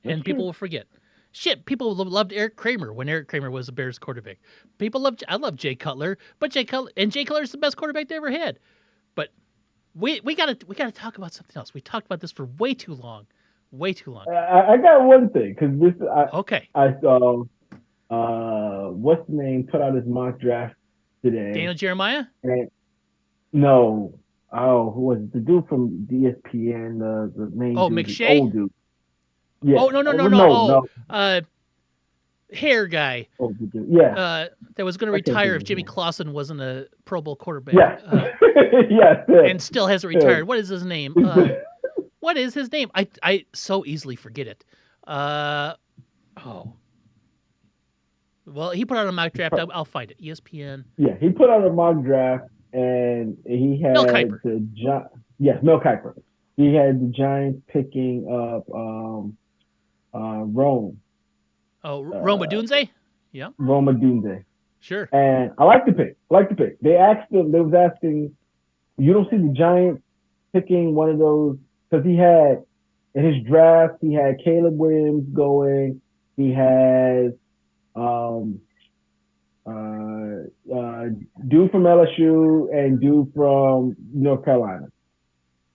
That's And people true. will forget. Shit, people loved Eric Kramer when Eric Kramer was the Bears quarterback. I love Jay Cutler, but Jay Cutler is the best quarterback they ever had. But we gotta talk about something else. We talked about this for way too long. Way too long. I got one thing because this Okay. I saw what's the name put out his mock draft today. Daniel Jeremiah? And no, oh, who was it? The dude from ESPN, the main Oh, dude, the McShay? old dude. Yeah. Oh no. No, Oh, no. hair guy. Oh, the dude. Yeah. That was going to I can't retire think if of his Jimmy name. Clausen wasn't a Pro Bowl quarterback. Yes. Yes. Yes. And still hasn't Yes. retired. What is his name? What is his name? I so easily forget it. Oh. Well, he put out a mock draft. I'll find it. ESPN. Yeah, he put out a mock draft and he Mel had Kiper. yes, Mel Kiper. He had the Giants picking up Rome. Oh, Roma Dunze? Yeah, Roma Dunze. sure. And I like the pick. They asked him, they was asking, you don't see the Giants picking one of those because he had in his draft, he had Caleb Williams going, he has dude from LSU and dude from North Carolina.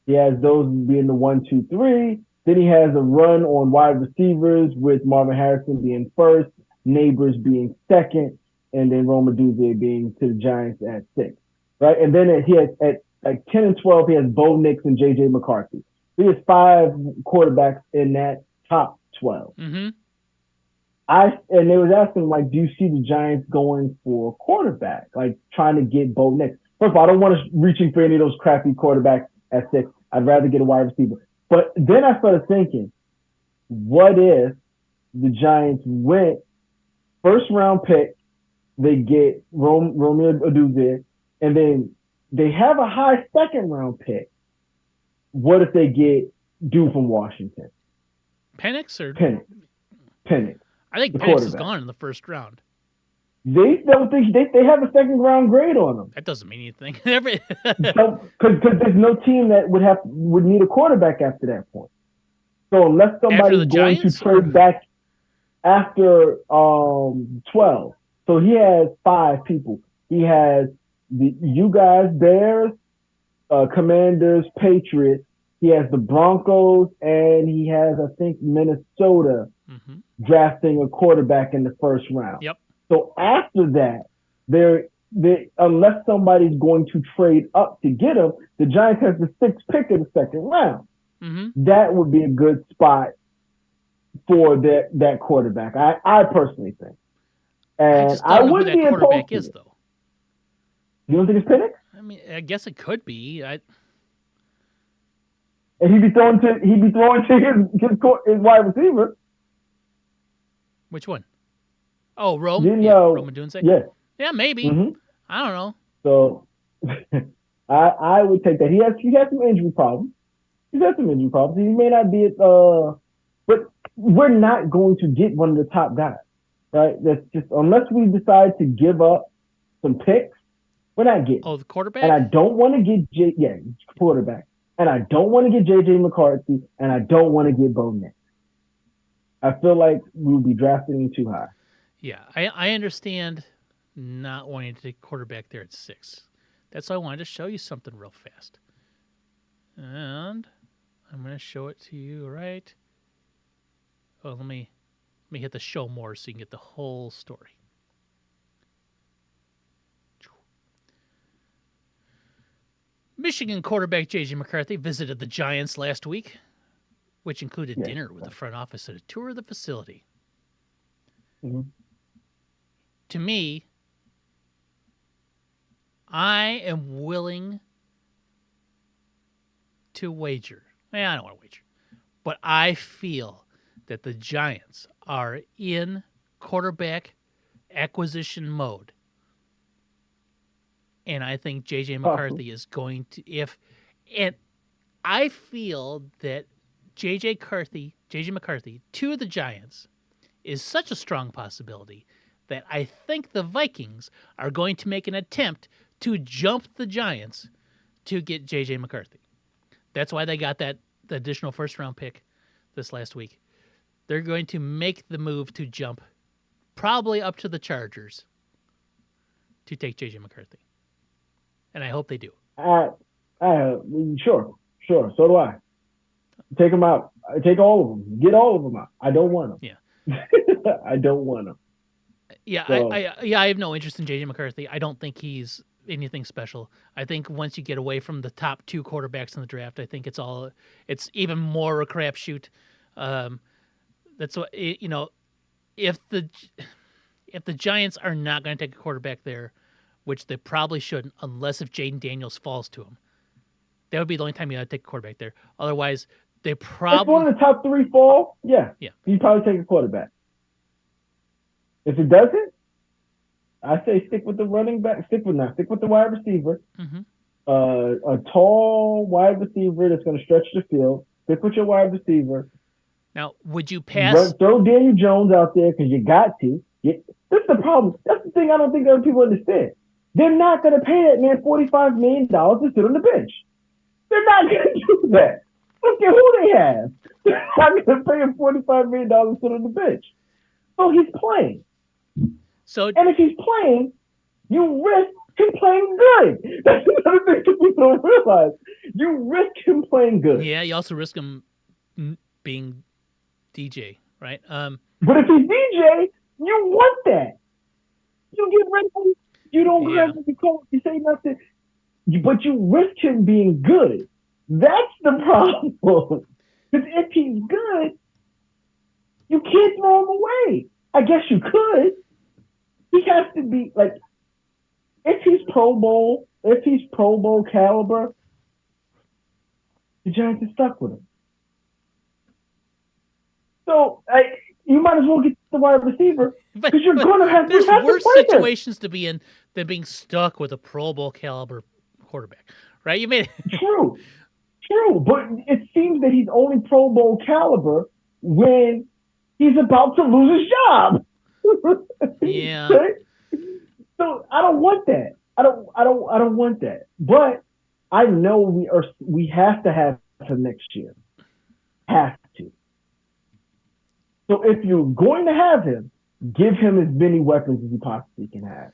He has those being the 1, 2, 3. Then he has a run on wide receivers with Marvin Harrison being first, Neighbors being second, and then Roma Dunze being to the Giants at 6. Right? And then he has at 10 and 12, he has Bo Nix and JJ McCarthy. He has 5 quarterbacks in that top 12. Mm-hmm. And they was asking, like, do you see the Giants going for a quarterback? Like, trying to get Bo Nix. First of all, I don't want to reaching for any of those crappy quarterbacks at 6. I'd rather get a wide receiver. But then I started thinking, what if the Giants went first round pick, they get Romeo Odunze, and then they have a high second round pick. What if they get dude from Washington? Penix or Penix. I think Penix is gone in the first round. They don't think they have a second round grade on them. That doesn't mean anything. Because there's no team that would need a quarterback after that point. So unless somebody's going to trade back after 12, so he has 5 people. He has you guys, Bears, Commanders, Patriots. He has the Broncos, and he has, I think, Minnesota drafting a quarterback in the first round. Yep. So after that, unless somebody's going to trade up to get him, the Giants has the 6th pick in the second round. Mm-hmm. That would be a good spot for that quarterback. I personally think. And I just don't know who that quarterback is, though. You don't think it's Penix? I mean, I guess it could be. And he'd be throwing to his wide receiver. Which one? Oh, Rome? Roma Dunze? Yes. Yeah, maybe. Mm-hmm. I don't know. So I would take that. He has some injury problems. He may not be but we're not going to get one of the top guys, right? That's just unless we decide to give up some picks, we're not getting. Oh, the quarterback? And I don't want to get quarterback. And I don't want to get JJ McCarthy, and I don't want to get Bo Nix. I feel like we would be drafting him too high. Yeah, I understand not wanting to take quarterback there at 6. That's why I wanted to show you something real fast. And I'm going to show it to you right. Oh, let me hit the show more so you can get the whole story. Michigan quarterback J.J. McCarthy visited the Giants last week, which included dinner with the front office and a tour of the facility. Mm-hmm. To me, I am willing to wager, I don't want to wager, but I feel that the Giants are in quarterback acquisition mode. And I think J.J. Possible. McCarthy is going to, and I feel that J.J. McCarthy to the Giants is such a strong possibility that I think the Vikings are going to make an attempt to jump the Giants to get J.J. McCarthy. That's why they got the additional first-round pick this last week. They're going to make the move to jump probably up to the Chargers to take J.J. McCarthy. And I hope they do. Sure. So do I. Take them out. Take all of them. Get all of them out. I don't want them. Yeah. I don't want them. Yeah, so, I have no interest in J.J. McCarthy. I don't think he's anything special. I think once you get away from the top two quarterbacks in the draft, I think it's even more a crapshoot. That's what if the Giants are not going to take a quarterback there, which they probably shouldn't, unless if Jaden Daniels falls to him, that would be the only time you got to take a quarterback there. Otherwise, they probably if one of the top three fall, yeah, you probably take a quarterback. If it doesn't, I say stick with the running back. Stick with the wide receiver. Mm-hmm. A tall wide receiver that's going to stretch the field. Stick with your wide receiver. Now, would you pass? Throw Daniel Jones out there because you got to. That's the problem. That's the thing I don't think other people understand. They're not going to pay that man $45 million to sit on the bench. They're not going to do that. Look at who they have. They're not going to pay him $45 million to sit on the bench. So he's playing. And if he's playing, you risk him playing good. That's another thing people don't realize. You risk him playing good. Yeah, you also risk him being DJ, right? But if he's DJ, you want that. You get rid of him. You don't grab him. You say nothing. But you risk him being good. That's the problem. Because if he's good, you can't throw him away. I guess you could. He has to be like, if he's Pro Bowl caliber, the Giants are stuck with him. So you might as well get the wide receiver because you're going to have. There's worse situations to be in than being stuck with a Pro Bowl caliber quarterback, right? You made it. True, but it seems that he's only Pro Bowl caliber when he's about to lose his job. Yeah. So I don't want that. I don't want that. But I know we have to have him next year. Have to. So if you're going to have him, give him as many weapons as you possibly can have.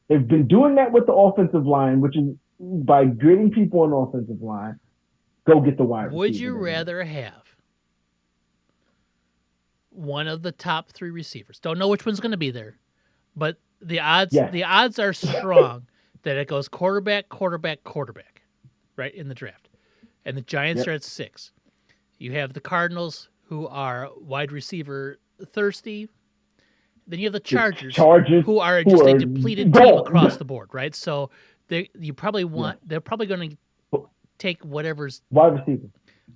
They've been doing that with the offensive line, which is by gritting people on the offensive line. Go get the wide receiver. Would you rather have one of the top three receivers? Don't know which one's going to be there, but the odds are strong that it goes quarterback, right, in the draft. And the Giants are at 6. You have the Cardinals, who are wide receiver thirsty. Then you have the Chargers who are just a depleted team across the board, right? So they're probably going to take whatever's wide receiver.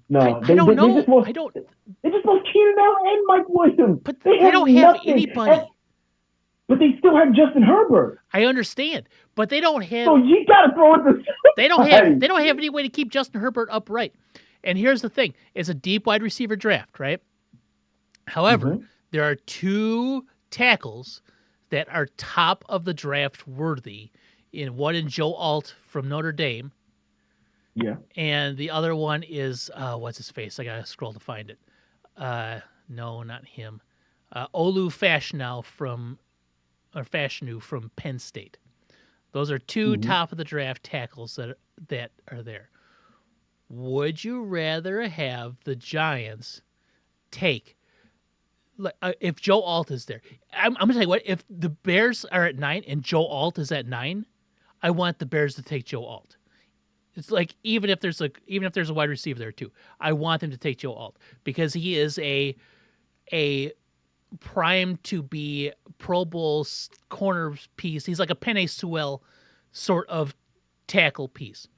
No, I don't know. They just lost Keenan Allen and Mike Williams. But they don't have anybody. But they still have Justin Herbert. I understand, but they don't have. So you gotta throw it the. They don't have any way to keep Justin Herbert upright. And here's the thing: it's a deep wide receiver draft, right? However, there are 2 tackles that are top of the draft worthy. One in Joe Alt from Notre Dame. Yeah. And the other one is what's his face? I gotta scroll to find it. No, not him. Olu Fashanu from Penn State. Those are 2 top of the draft tackles that are there. Would you rather have the Giants take? If Joe Alt is there, I'm gonna tell you what. If the Bears are at 9 and Joe Alt is at 9, I want the Bears to take Joe Alt. It's like even if there's a wide receiver there too, I want them to take Joe Alt because he is a primed to be Pro Bowl corner piece. He's like a Penei Sewell sort of tackle piece.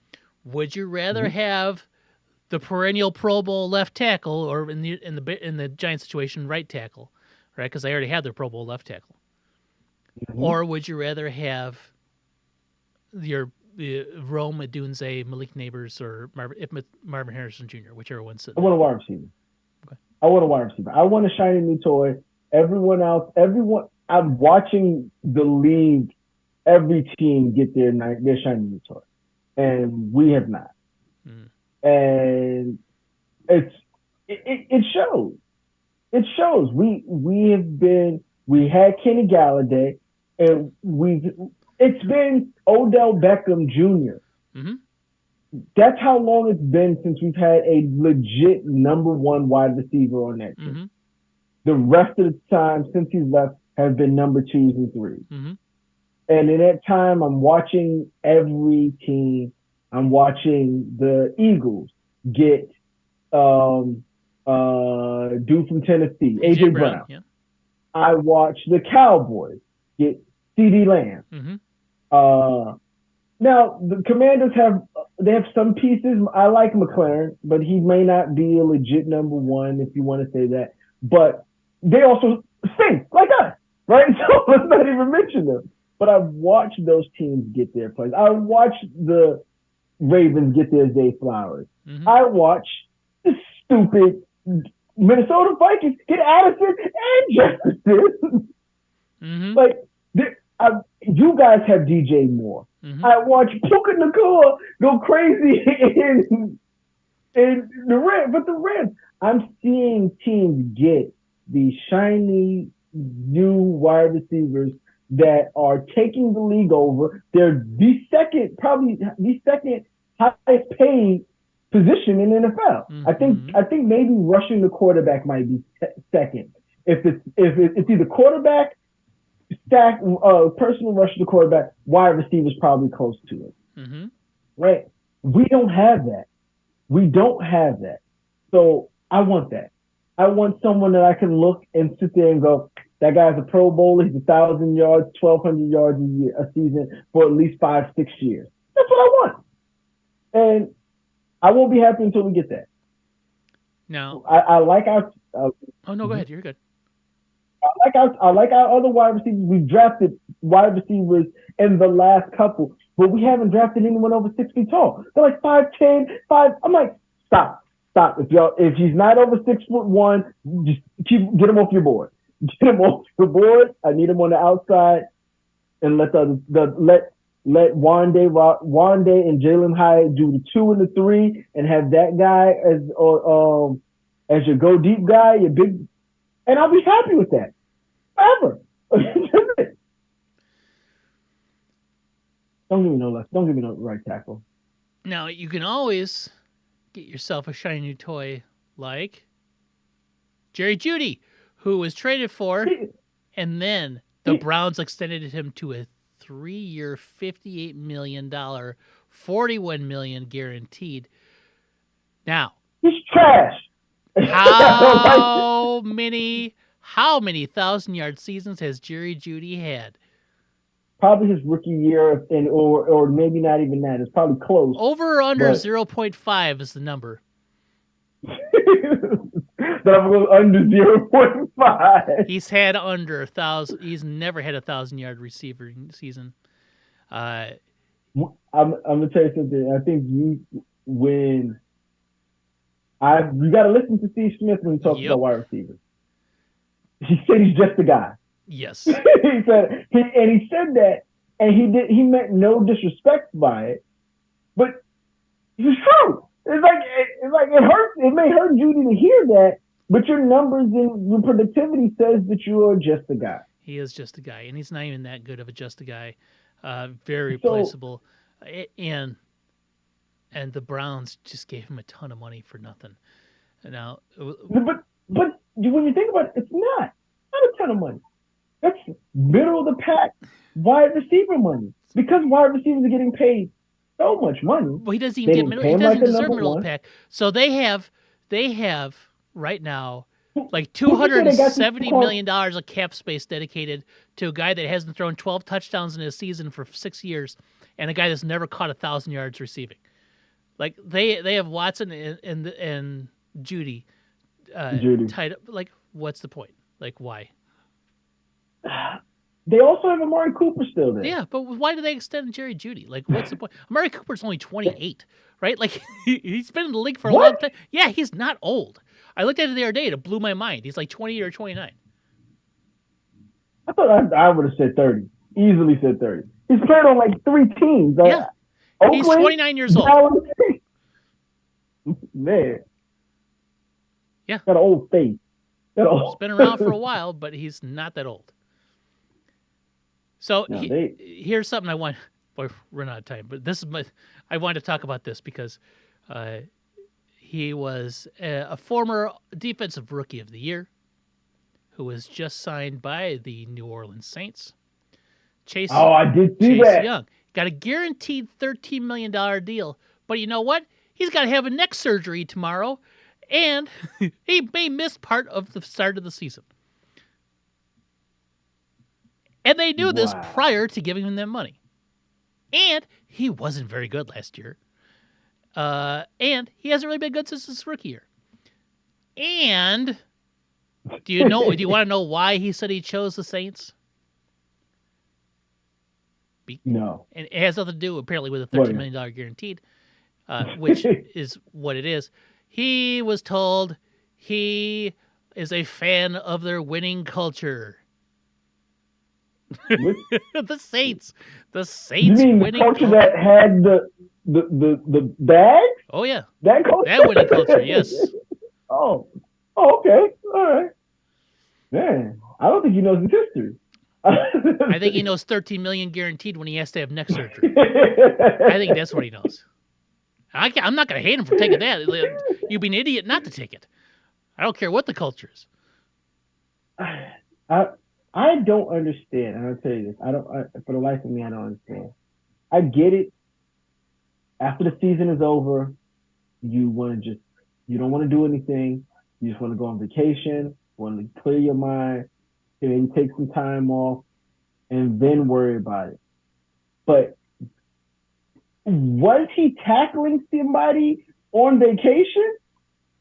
Would you rather have the perennial Pro Bowl left tackle, or in the Giants situation, right tackle, right? Because they already had their Pro Bowl left tackle. Mm-hmm. Or would you rather have your Rome Odunze, Malik Neighbors, or Marvin Harrison Jr., whichever one's I sitting want there? a wide receiver. Okay. I want a wide receiver. I want a shiny new toy. Everyone. I'm watching the league. Every team get their shiny new toy, and we have not. Mm. And it shows. It shows. We had Kenny Galladay, and it's been Odell Beckham Jr. Mm-hmm. That's how long it's been since we've had a legit number one wide receiver on that team. Mm-hmm. The rest of the time since he's left have been number twos and threes. Mm-hmm. And in that time, I'm watching every team. I'm watching the Eagles get dude from Tennessee, AJ Brown. Yeah. I watch the Cowboys get CeeDee Lamb. Mm-hmm. Now the Commanders have some pieces. I like McLaren, but he may not be a legit number one if you want to say that. But they also stink like us, right? So let's not even mention them. But I've watched those teams get their plays. I watched the Ravens get their Zay Flowers. Mm-hmm. I watched the stupid Minnesota Vikings get Addison and Jefferson. Mm-hmm. Like, you guys have DJ Moore. Mm-hmm. I watch Puka Nacua go crazy in the Rams. But the Rams, I'm seeing teams get these shiny new wide receivers that are taking the league over. They're probably the second highest paid position in the NFL. Mm-hmm. I think maybe rushing the quarterback might be second. If it's either quarterback, personal rush to the quarterback, wide receiver's probably close to it. Mm-hmm. Right? We don't have that. So I want that. I want someone that I can look and sit there and go, that guy's a Pro Bowler. He's 1,000 yards, 1,200 yards a season for at least 5-6 years. That's what I want. And I won't be happy until we get that. Now, I like our. oh no, go ahead. You're good. I like our other wide receivers. We've drafted wide receivers in the last couple, but we haven't drafted anyone over 6 feet tall. They're like 5'10", 5. I'm like, stop. If he's not over 6'1", just get him off your board. Get him off the board. I need him on the outside, and let Wande and Jalen Hyatt do the 2 and the 3, and have that guy as your go deep guy, your big, and I'll be happy with that forever. Don't give me no left. Don't give me no right tackle. Now you can always get yourself a shiny new toy like Jerry Jeudy, who was traded for, and then the Browns extended him to a 3-year, $58 million, $41 million guaranteed. Now, he's trash. How many 1,000-yard seasons has Jerry Jeudy had? Probably his rookie year, or maybe not even that. It's probably close. Over or under 0.5 is the number. That was under 0.5. He's had under 1,000. He's never had 1,000-yard receiver season. I'm gonna tell you something. I think you got to listen to Steve Smith when he talks about wide receivers. He said he's just a guy. Yes. he said that, and he meant no disrespect by it, but it's true. It's like it hurts. It may hurt Jeudy to hear that, but your numbers and your productivity says that you are just a guy. He is just a guy, and he's not even that good of a just a guy. Very replaceable, and the Browns just gave him a ton of money for nothing. Now, but when you think about it, it's not a ton of money. That's middle of the pack wide receiver money, because wide receivers are getting paid so much money. Well, he doesn't even get middle. He doesn't deserve middle of the pack. So they have right now like $270 million of cap space dedicated to a guy that hasn't thrown 12 touchdowns in a season for 6 years, and a guy that's never caught 1,000 yards receiving. Like they have Watson and Judy Judy. tied up. Like, what's the point? Like, why? They also have Amari Cooper still there. Yeah, but why do they extend Jerry Judy? Like, what's the point? Amari Cooper's only 28, right? Like, he's been in the league for a long What? time. Yeah, he's not old. I looked at it the other day. It blew my mind. He's like 28 or 29. I thought I would have said 30. Easily said 30. He's played on like 3 teams. Yeah, he's Oakland, 29 years old. Dallas. Man. Yeah. Got an old face. He's been around for a while, but he's not that old. So here's something I want. Boy, we're out of time, but I wanted to talk about this because he was a former defensive rookie of the year who was just signed by the New Orleans Saints. Chase. Oh, I did see Chase that. Young got a guaranteed $13 million deal, but you know what? He's got to have a neck surgery tomorrow, and he may miss part of the start of the season. And they knew this prior to giving him that money. And he wasn't very good last year. And he hasn't really been good since his rookie year. And do you want to know why he said he chose the Saints? No. And it has nothing to do apparently with a $13 million guaranteed, which is what it is. He was told he is a fan of their winning culture. The Saints. You mean the culture that had the bag? Oh yeah. That culture? That winning culture, yes. Oh, okay. All right. Man, I don't think he knows his history. I think he knows 13 million guaranteed when he has to have neck surgery. I think that's what he knows. I'm not going to hate him for taking that. You'd be an idiot not to take it. I don't care what the culture is. I don't understand. And I'll tell you this. For the life of me, I don't understand. I get it. After the season is over, you don't want to do anything. You just want to go on vacation, want to clear your mind, maybe take some time off, and then worry about it. But was he tackling somebody on vacation?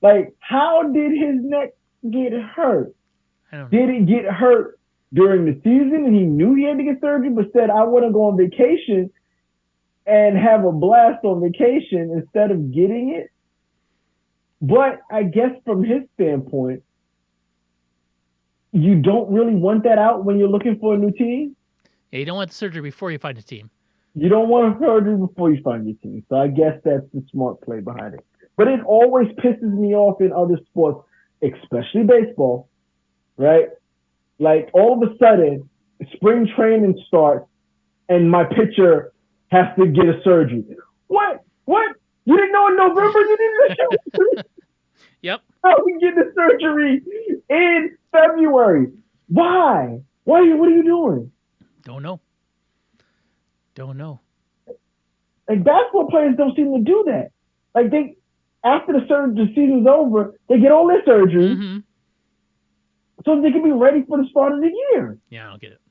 Like, how did his neck get hurt? I don't know. Did it get hurt during the season and he knew he had to get surgery, but said, I want to go on vacation and have a blast on vacation instead of getting it? But I guess from his standpoint, you don't really want that out when you're looking for a new team. Yeah, you don't want the surgery before you find a team. You don't want surgery before you find your team. So I guess that's the smart play behind it. But it always pisses me off in other sports, especially baseball, right? Like all of a sudden, spring training starts and my pitcher has to get a surgery. What? You didn't know in November you needed a surgery? Yep. How we get the surgery in February? Why? What are you doing? Don't know. Like basketball players don't seem to do that. Like after the season's over, they get all their surgery so they can be ready for the start of the year. Yeah, I don't get it.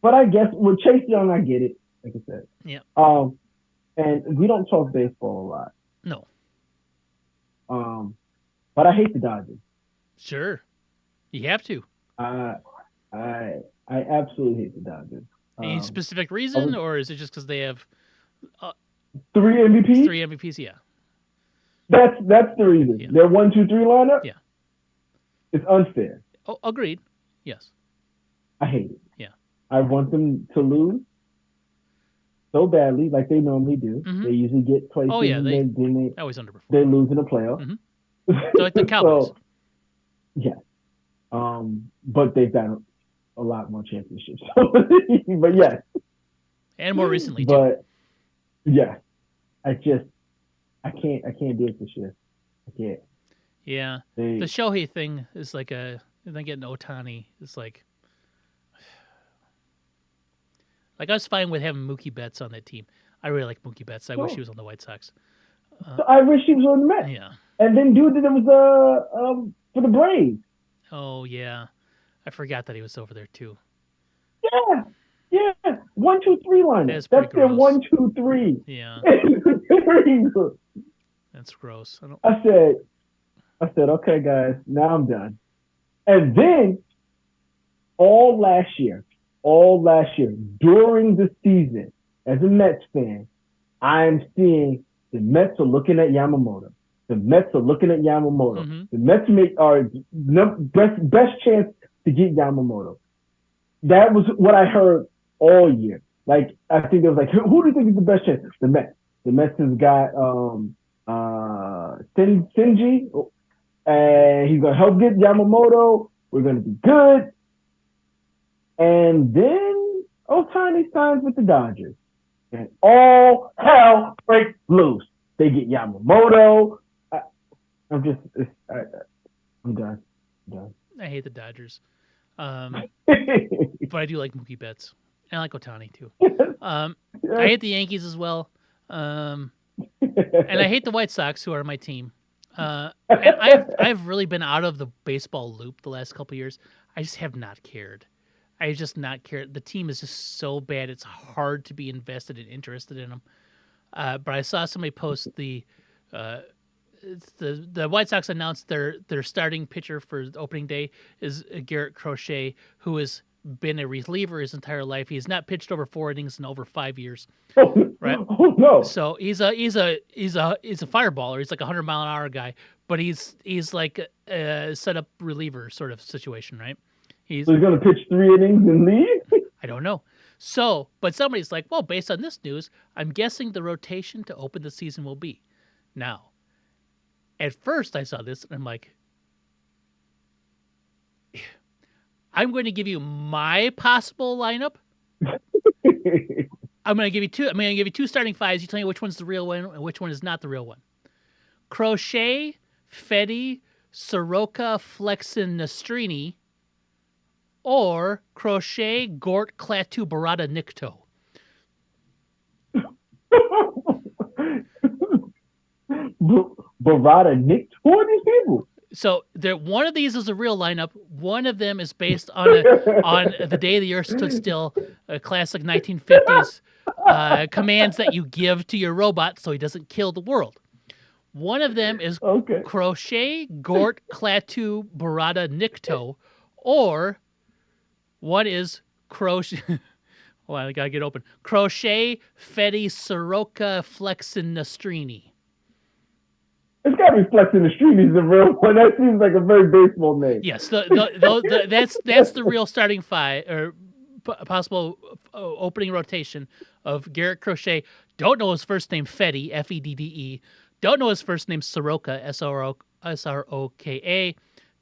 But I guess with Chase Young, I get it. Like I said. Yeah. And we don't talk baseball a lot. No. But I hate the Dodgers. Sure. You have to. I absolutely hate the Dodgers. Any specific reason, or is it just because they have 3 MVPs? 3 MVPs, yeah. That's the reason. Yeah. Their 1, 2, 3 lineup. Yeah. It's unfair. Oh, agreed. Yes. I hate it. Yeah. I want them to lose so badly, like they normally do. Mm-hmm. They usually get places. Oh yeah, they always underperform. They lose in the playoffs. Mm-hmm. So like the Cowboys. So, yeah. But they've got a lot more championships. But yes. And more recently too. But yeah. I can't do it this year. I can't. Yeah. The Shohei thing is like then getting Ohtani is like I was fine with having Mookie Betts on that team. I really like Mookie Betts. I wish he was on the White Sox. So I wish he was on the Mets. Yeah. And then dude that was for the Braves. Oh yeah. I forgot that he was over there too. Yeah, 1-2-3 That lineup. is pretty That's their gross. 1-2-3. Yeah, Very good. that's gross. I don't. I said, okay, guys, now I'm done. And then all last year, during the season, as a Mets fan, I'm seeing the Mets are looking at Yamamoto. The Mets are looking at Yamamoto. Mm-hmm. The Mets are best chance to get Yamamoto. That was what I heard all year. Like I think there was like, who do you think is the best chance? The Mets. The Mets has got Sinji, and he's gonna help get Yamamoto. We're gonna be good. And then Otani signs with the Dodgers, and all hell breaks loose. They get Yamamoto. I'm just, I'm done. I'm done. I hate the Dodgers, but I do like Mookie Betts. And I like Otani too. I hate the Yankees as well, and I hate the White Sox, who are my team. And I've really been out of the baseball loop the last couple years. I just have not cared. I just not cared. The team is just so bad; it's hard to be invested and interested in them. But I saw somebody post uh, the White Sox announced their starting pitcher for opening day is Garrett Crochet, who has been a reliever his entire life. He has not pitched over 4 innings in over 5 years. Right. Oh no! So he's a fireballer. He's like a 100-mile-an-hour guy, but he's like a setup reliever sort of situation, right? So he's gonna pitch 3 innings and leave? I don't know. So, but somebody's like, well, based on this news, I'm guessing the rotation to open the season will be. Now, at first I saw this and I'm like, I'm going to give you my possible lineup. I'm going to give you two. I'm going to give you two starting fives. You tell me which one's the real one and which one is not the real one. Crochet, Fetty, Soroka, Flexen, Nastrini, or Crochet, Gort, Klaatu, Barada, Nikto. Barada, Nick, who are these people? So one of these is a real lineup. One of them is based on on the day the Earth stood still, a classic 1950s commands that you give to your robot so he doesn't kill the world. One of them is Crochet, Gort, Klaatu, Barada, Nikto, or one is Crochet. Hold on, I gotta get open. Crochet, Fetty, Soroka, Flexen, Nastrini. It's got to be Flexen the Street. He's the real one. That seems like a very baseball name. Yes, that's the real starting five or possible opening rotation of Garrett Crochet. Don't know his first name, Fetty, Fedde. Don't know his first name, Soroka, Sroka.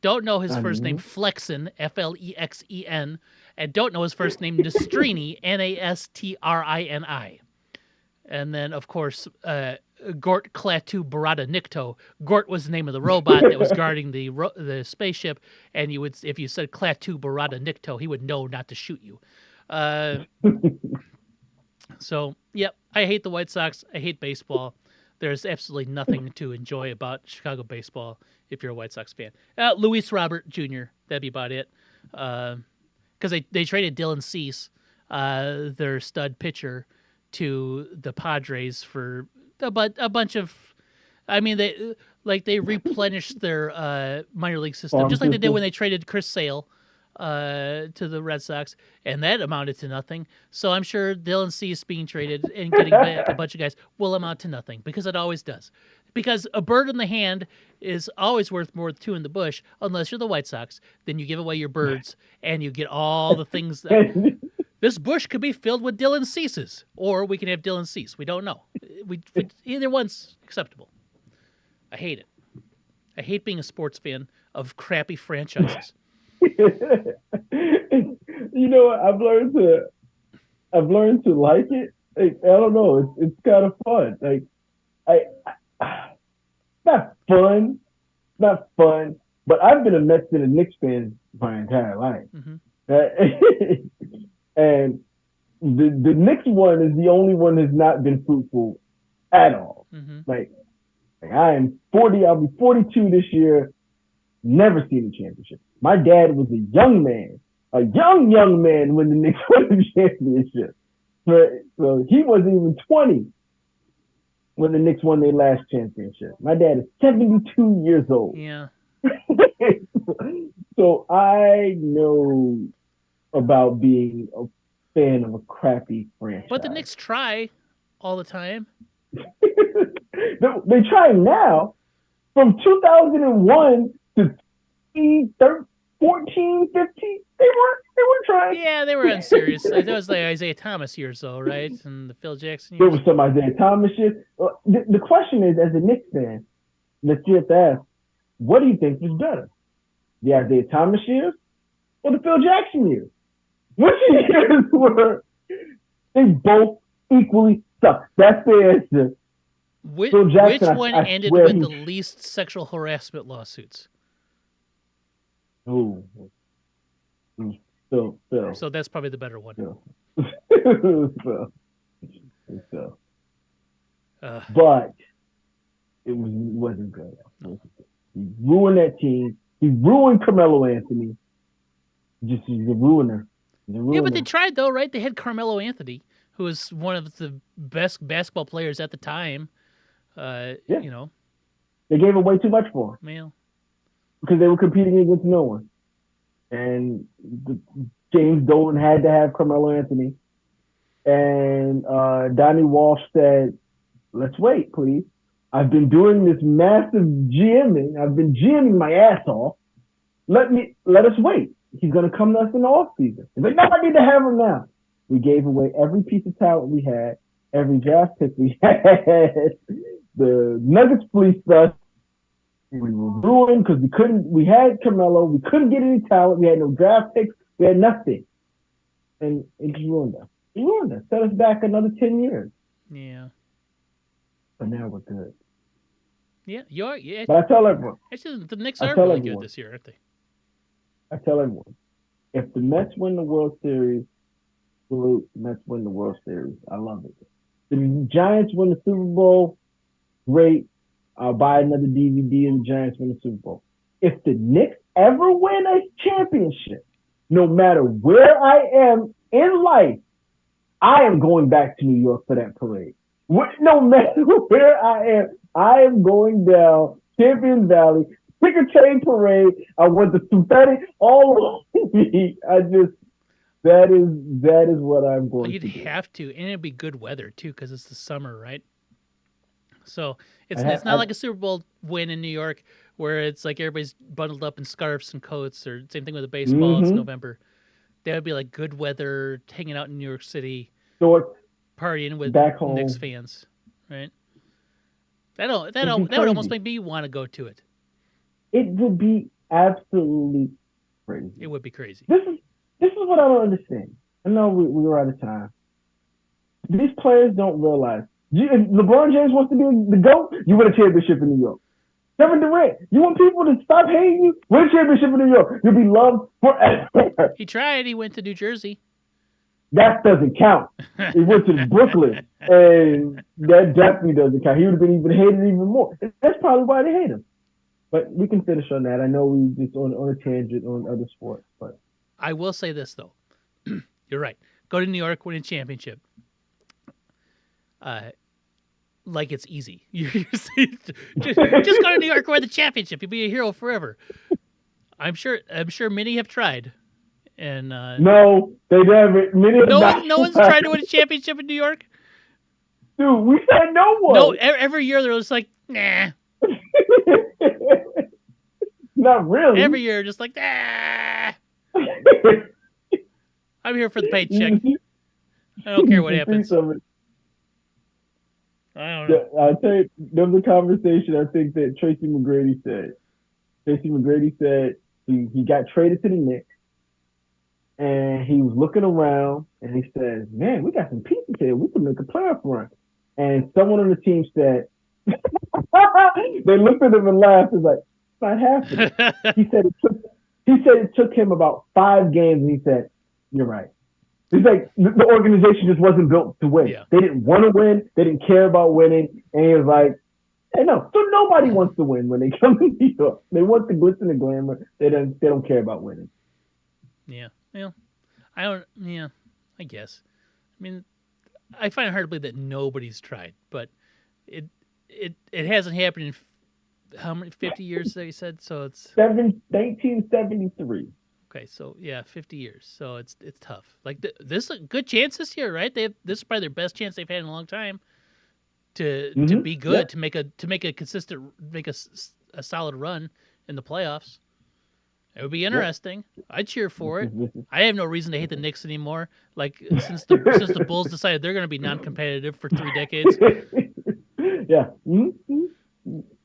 Don't know his first name, Flexen, Flexen, and don't know his first name, Nastrini, Nastrini. And then, of course, Gort, Klaatu, Barada, Nikto. Gort was the name of the robot that was guarding the spaceship, and if you said Klaatu, Barada, Nikto, he would know not to shoot you. So, yep, I hate the White Sox. I hate baseball. There's absolutely nothing to enjoy about Chicago baseball if you're a White Sox fan. Luis Robert Jr., that'd be about it. Because they traded Dylan Cease, their stud pitcher, to the Padres for a bunch of, I mean, they replenished their minor league system, just like they did when they traded Chris Sale to the Red Sox, and that amounted to nothing. So I'm sure Dylan Cease being traded and getting back a bunch of guys will amount to nothing, because it always does. Because a bird in the hand is always worth more than two in the bush, unless you're the White Sox. Then you give away your birds, and you get all the things that... This bush could be filled with Dylan Ceases, or we can have Dylan Cease. We don't know. Either one's acceptable. I hate it. I hate being a sports fan of crappy franchises. You know what? I've learned to like it. Like, I don't know. It's kind of fun. Like, not fun, but I've been a Mets and a Knicks fan my entire life. Mm-hmm. And the Knicks one is the only one that's not been fruitful at all. Mm-hmm. Like I am 40, I'll be 42 this year, never seen a championship. My dad was a young man a young man when the Knicks won the championship. So he wasn't even 20 when the Knicks won their last championship. My dad is 72 years old. Yeah. So I know about being a fan of a crappy franchise. But the Knicks try all the time. They try now. From 2001 to 14, 15, they weren't trying. Yeah, they were unserious. That was like Isaiah Thomas years, though, right? And the Phil Jackson There years. was some Isaiah Thomas shit. The question is, as a Knicks fan, let's just ask, what do you think was better? The Isaiah Thomas years or the Phil Jackson years? Which years were they both equally suck? That's the answer. Which Jackson, one I ended swear with the least sexual harassment lawsuits? Oh, Phil. So that's probably the better one. Phil. Uh, But it wasn't good. He ruined that team. He ruined Carmelo Anthony. He's a ruiner. Yeah, but they tried though, right? They had Carmelo Anthony, who was one of the best basketball players at the time. Yeah. You know, They gave away too much for him male. because they were competing against no one. And James Dolan had to have Carmelo Anthony. And Donnie Walsh said, let's wait, please. I've been doing this massive GMing. I've been GMing my ass off. Let us wait. He's going to come to us in the offseason. He's like, no, I need to have him now. We gave away every piece of talent we had, every draft pick we had. The Nuggets fleeced us. We were ruined because we had Carmelo. We couldn't get any talent. We had no draft picks. We had nothing. And it just ruined us. It ruined us. Set us back another 10 years. Yeah. But now we're good. Yeah, you are. Yeah. But I tell everyone. Actually, the Knicks are really good this year, aren't they? I tell everyone. If the Mets win the World Series, salute, Mets win the World Series. I love it. The Giants win the Super Bowl, great. I'll buy another DVD of the Giants win the Super Bowl. If the Knicks ever win a championship, no matter where I am in life, I am going back to New York for that parade. No matter where I am going down Champion Valley, ticker chain parade. I want the confetti all over me. That is what I'm going to do. You'd have to, and it'd be good weather too, because it's the summer, right? So it's not like a Super Bowl win in New York where it's like everybody's bundled up in scarves and coats, or same thing with the baseball. It's November. That would be like good weather, hanging out in New York City, partying with Knicks fans, right? That would almost make me want to go to it. It would be absolutely crazy. It would be crazy. This is what I don't understand. I know we were out of time. These players don't realize. If LeBron James wants to be the GOAT, you win a championship in New York. Kevin Durant, you want people to stop hating you? Win a championship in New York. You'll be loved forever. He tried. He went to New Jersey. That doesn't count. He went to Brooklyn, and that definitely doesn't count. He would have been even hated even more. That's probably why they hate him. But we can finish on that. I know we just on a tangent on other sports, but I will say this though. You're right. Go to New York, win a championship. Like it's easy. just go to New York, win the championship. You'll be a hero forever. I'm sure many have tried, and no, they haven't. No one's tried to win a championship in New York. Dude, we said no one. No, every year they're just like, nah. Not really. Every year, just like, nah. I'm here for the paycheck. I don't care what happens. I don't know. I'll tell you, there was a conversation I think that Tracy McGrady said. Tracy McGrady said he got traded to the Knicks, and he was looking around, and he says, man, we got some pieces here. We can make a playoff run. And someone on the team said, they looked at him and laughed. It's like, it's not happening. He said it took him about 5 games, and he said, you're right. It's like the organization just wasn't built to win. Yeah. They didn't want to win. They didn't care about winning. And he was like, hey, no. So nobody wants to win when they come to New York. They want the glitz and the glamour. They don't care about winning. Yeah. Well, I don't. Yeah. I guess. I mean, I find it hard to believe that nobody's tried, but it it hasn't happened in how many 50 years that you said. So it's 1973. okay. So yeah, 50 years. So it's tough. Like this is a good chance this year, right? This is probably their best chance they've had in a long time to be good, Yep. to make a consistent, make a solid run in the playoffs. It would be Yep. interesting. I'd cheer This for it. is this is I have no reason to hate the Knicks anymore. Like since the Bulls decided they're going to be non-competitive for 3 decades. yeah. You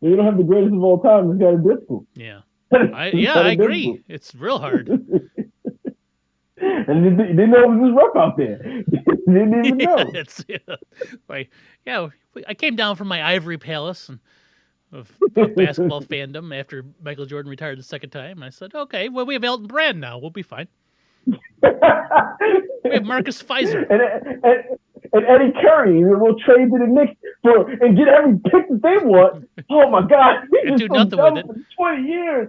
don't have the greatest of all time. It's got a difficult. Yeah, It's got I a agree. difficult. It's real hard. And they didn't know it was just rough out there. They didn't even Yeah, know. it's like yeah. I came down from my ivory palace and of basketball fandom after Michael Jordan retired the second time. I said, okay, well we have Elton Brand now. We'll be fine. We have Marcus Pfizer. and, and Eddie Curry will trade to the Knicks for and get every pick that they want. Oh my God, And he's do been nothing with dumb it. for 20 years.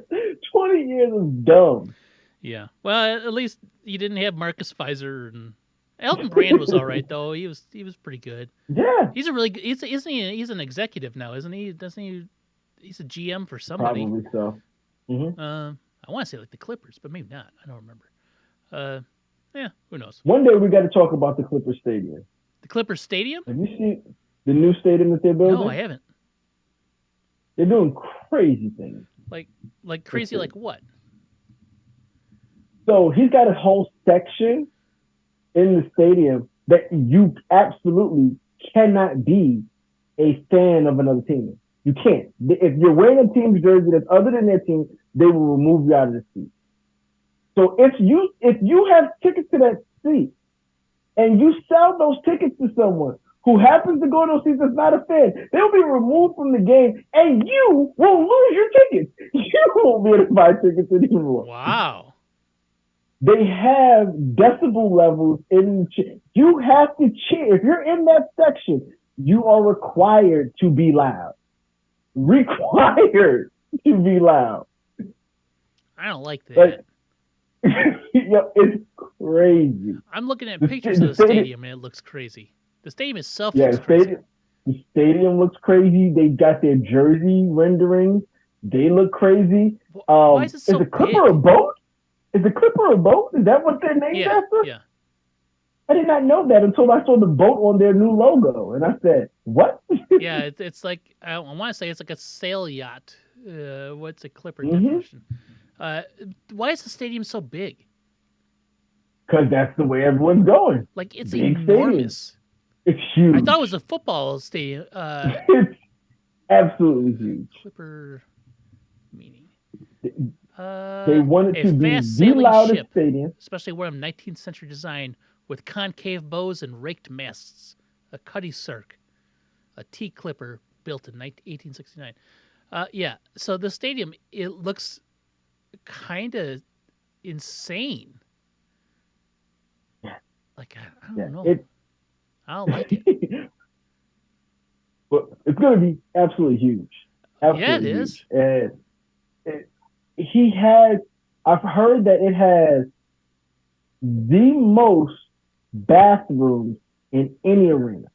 20 years of dumb. Yeah. Well, at least you didn't have Marcus Pfizer and Elton Brand was all right though. He was pretty good. Yeah, He's a really he's isn't he? He's an executive now, isn't he? Doesn't he? He's a GM for somebody. probably so. Hmm. I want to say like the Clippers, but maybe not. I don't remember. Uh, yeah, who knows? One day we got to talk about the Clippers Stadium. The Clippers Stadium? Have you seen the new stadium that they're No, I building? haven't. They're doing crazy things. Like crazy, like what? So he's got a whole section in the stadium that you absolutely cannot be a fan of another team. You can't. If you're wearing a team's jersey that's other than their team, they will remove you out of the seat. So if you have tickets to that seat and you sell those tickets to someone who happens to go to those seats that's not a fan, they'll be removed from the game and you will lose your tickets. You won't be able to buy tickets anymore. Wow. They have decibel levels in. You have to cheer. If you're in that section, you are required to be loud. Required to be loud. I don't like that. Like, it's crazy. I'm looking at The, pictures of the the stadium, stadium and it looks crazy. The stadium itself yeah, looks crazy. the stadium looks crazy. They got their jersey renderings. They look crazy. Why is it so Is the Clipper big? a boat? Is the Clipper a boat? Is that what they're named Yeah, after? yeah. I did not know that until I saw the boat on their new logo, and I said, "What?" Yeah, it's like I want to say it's like a sail yacht. What's a Clipper Mm-hmm. definition? Why is the stadium so big? Because that's the way everyone's going. Like it's Big enormous. It's huge. I thought it was a football stadium. It's absolutely huge. Clipper meaning. They want it A to be fast the sailing loudest ship, stadium. especially one of 19th century design with concave bows and raked masts. A cuddy cirque, a tea clipper built in 1869. Yeah, so the stadium, it looks kind of insane. Yeah. Like I Yeah, don't know. it, I don't like it. but it's going to be absolutely huge. Absolutely Yeah, it is. huge. And he has. I've heard that it has the most bathrooms in any arena.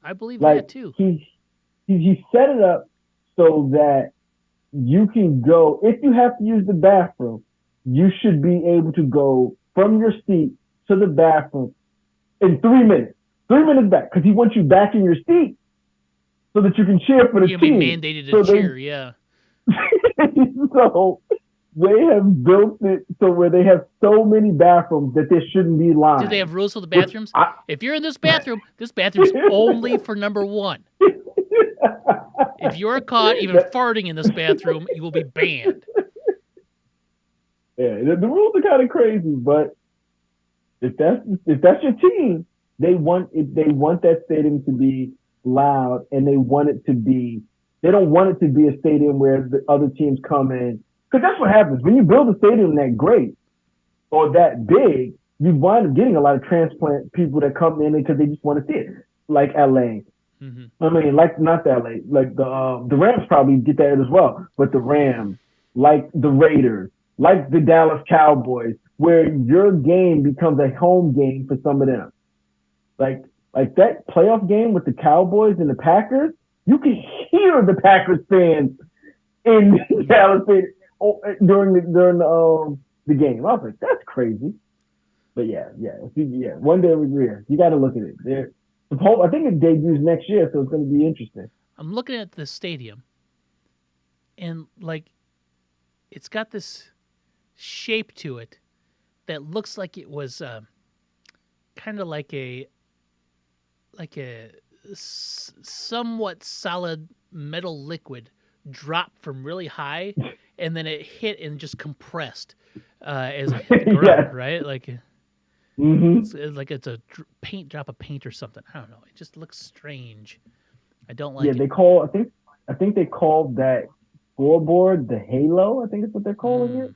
I believe Like that too. he set it up so that you can go if you have to use the bathroom, you should be able to go from your seat to the bathroom in 3 minutes. 3 minutes back because he wants you back in your seat so that you can cheer for the You'll be team. mandated to So they- cheer, yeah. so they have built it so where they have so many bathrooms that there shouldn't be lines. Do they have rules for the bathrooms? I- If you're in this bathroom's only for number one. If you're caught even farting in this bathroom, you will be banned. Yeah, the rules are kind of crazy, but if that's your team, they want that stadium to be loud, and they want it to be. They don't want it to be a stadium where the other teams come in, because that's what happens when you build a stadium that great or that big. You wind up getting a lot of transplant people that come in because they just want to see it, like LA. Mm-hmm. I mean, like not that LA, like the Rams probably get that as well, but the Rams, like the Raiders, like the Dallas Cowboys, where your game becomes a home game for some of them. Like like that playoff game with the Cowboys and the Packers, you can hear the Packers fans in Dallas during the game. I was like, that's crazy. But yeah. One day over here, you got to look at it. I think it debuts next year, so it's going to be interesting. I'm looking at the stadium, and like, it's got this shape to it that looks like it was kind of like a somewhat solid metal liquid dropped from really high, and then it hit and just compressed as it hit the ground, Yeah. right? Like Mm-hmm. it's like it's a drop of paint or something. I don't know. It just looks strange. I don't Yeah, like it. I think they called that scoreboard the Halo. I think is what they're calling it.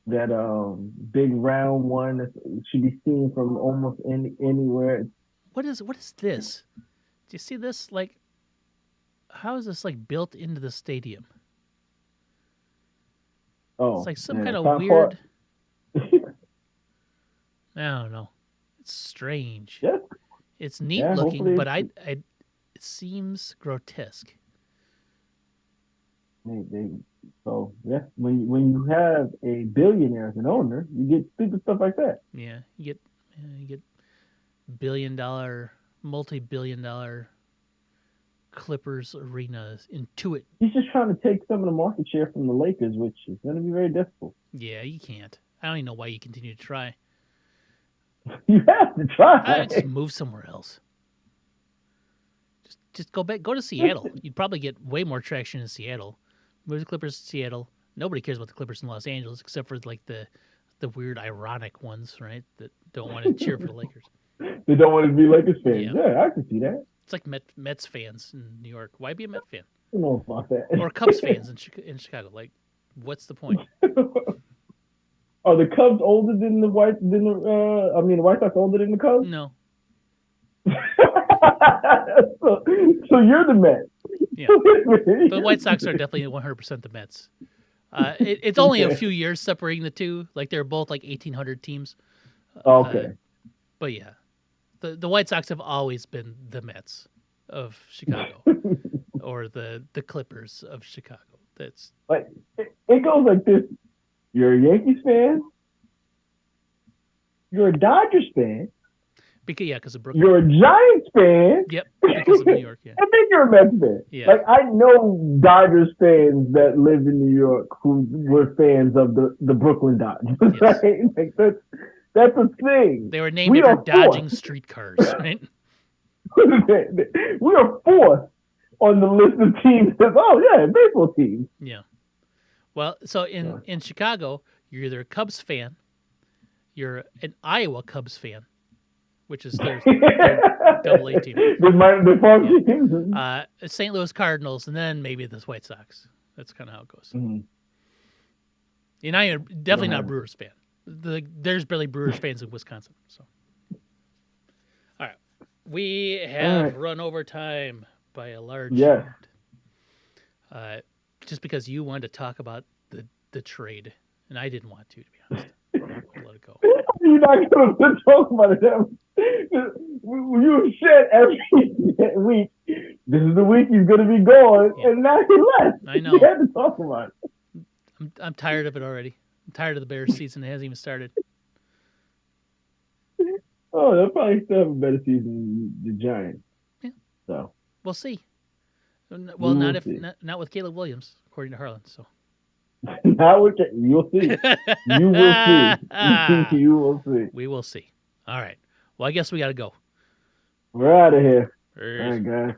Mm. That big round one that should be seen from almost anywhere. What is this? Do you see this? Like, how is this like built into the stadium? It's Oh, like some yeah, kind of top part. weird. I don't know. It's strange. Yeah, It's neat yeah. looking, Hopefully, but it seems grotesque. they so yeah. When you have a billionaire as an owner, you get stupid stuff like that. Yeah, you get billion-dollar, multi-billion-dollar Clippers arenas into it. He's just trying to take some of the market share from the Lakers, which is going to be very difficult. Yeah, you can't. I don't even know why you continue to try. You have to try. Just move somewhere else. Just go back. Go to Seattle. You'd probably get way more traction in Seattle. Move the Clippers to Seattle. Nobody cares about the Clippers in Los Angeles except for like the weird ironic ones, right? That don't want to cheer for the Lakers. They don't want to be Lakers fans. Yeah. Yeah, I can see that. It's like Mets fans in New York. Why be a Met fan? I don't know about that. Or Cubs fans in Chicago. Like, what's the point? Are the Cubs older than the White than the the White Sox older than the Cubs? No. so you're the Mets. Yeah. The White Sox are definitely 100% the Mets. It's only a few years separating the two. Like, they're both like 1,800 teams. Okay. But yeah, the White Sox have always been the Mets of Chicago, or the Clippers of Chicago. That's like it goes like this: you're a Yankees fan, you're a Dodgers fan, because of Brooklyn. you're a Giants fan. Yep, because of New York. Yeah, I think you're a Mets fan. Yeah. Like I know Dodgers fans that live in New York who were fans of the Brooklyn Dodgers. Yes. Right? Like that's a thing. They were named after dodging streetcars, right? We are fourth on the list of teams that, baseball teams. Yeah. Well, so in Chicago, you're either a Cubs fan, you're an Iowa Cubs fan, which is their double-A team. The farm teams. St. Louis Cardinals, and then maybe the White Sox. That's kind of how it goes. Mm-hmm. You're definitely not a Brewers fan. There's barely Brewers fans in Wisconsin. So, all right, we have run over time by a large amount. Just because you wanted to talk about the trade, and I didn't want to be honest. I'll let it go. You're not going to talk about it. You said every week, this is the week he's going to be gone, and now he left. I know. We had to talk about it. I'm tired of it already. I'm tired of the Bears season. It hasn't even started. Oh, they'll probably still have a better season than the Giants. Yeah. So we'll see. Well, not with Caleb Williams, according to Harland. So now you'll see. You will see. You will see. We will see. All right. Well, I guess we got to go. We're out of here. All right, guys.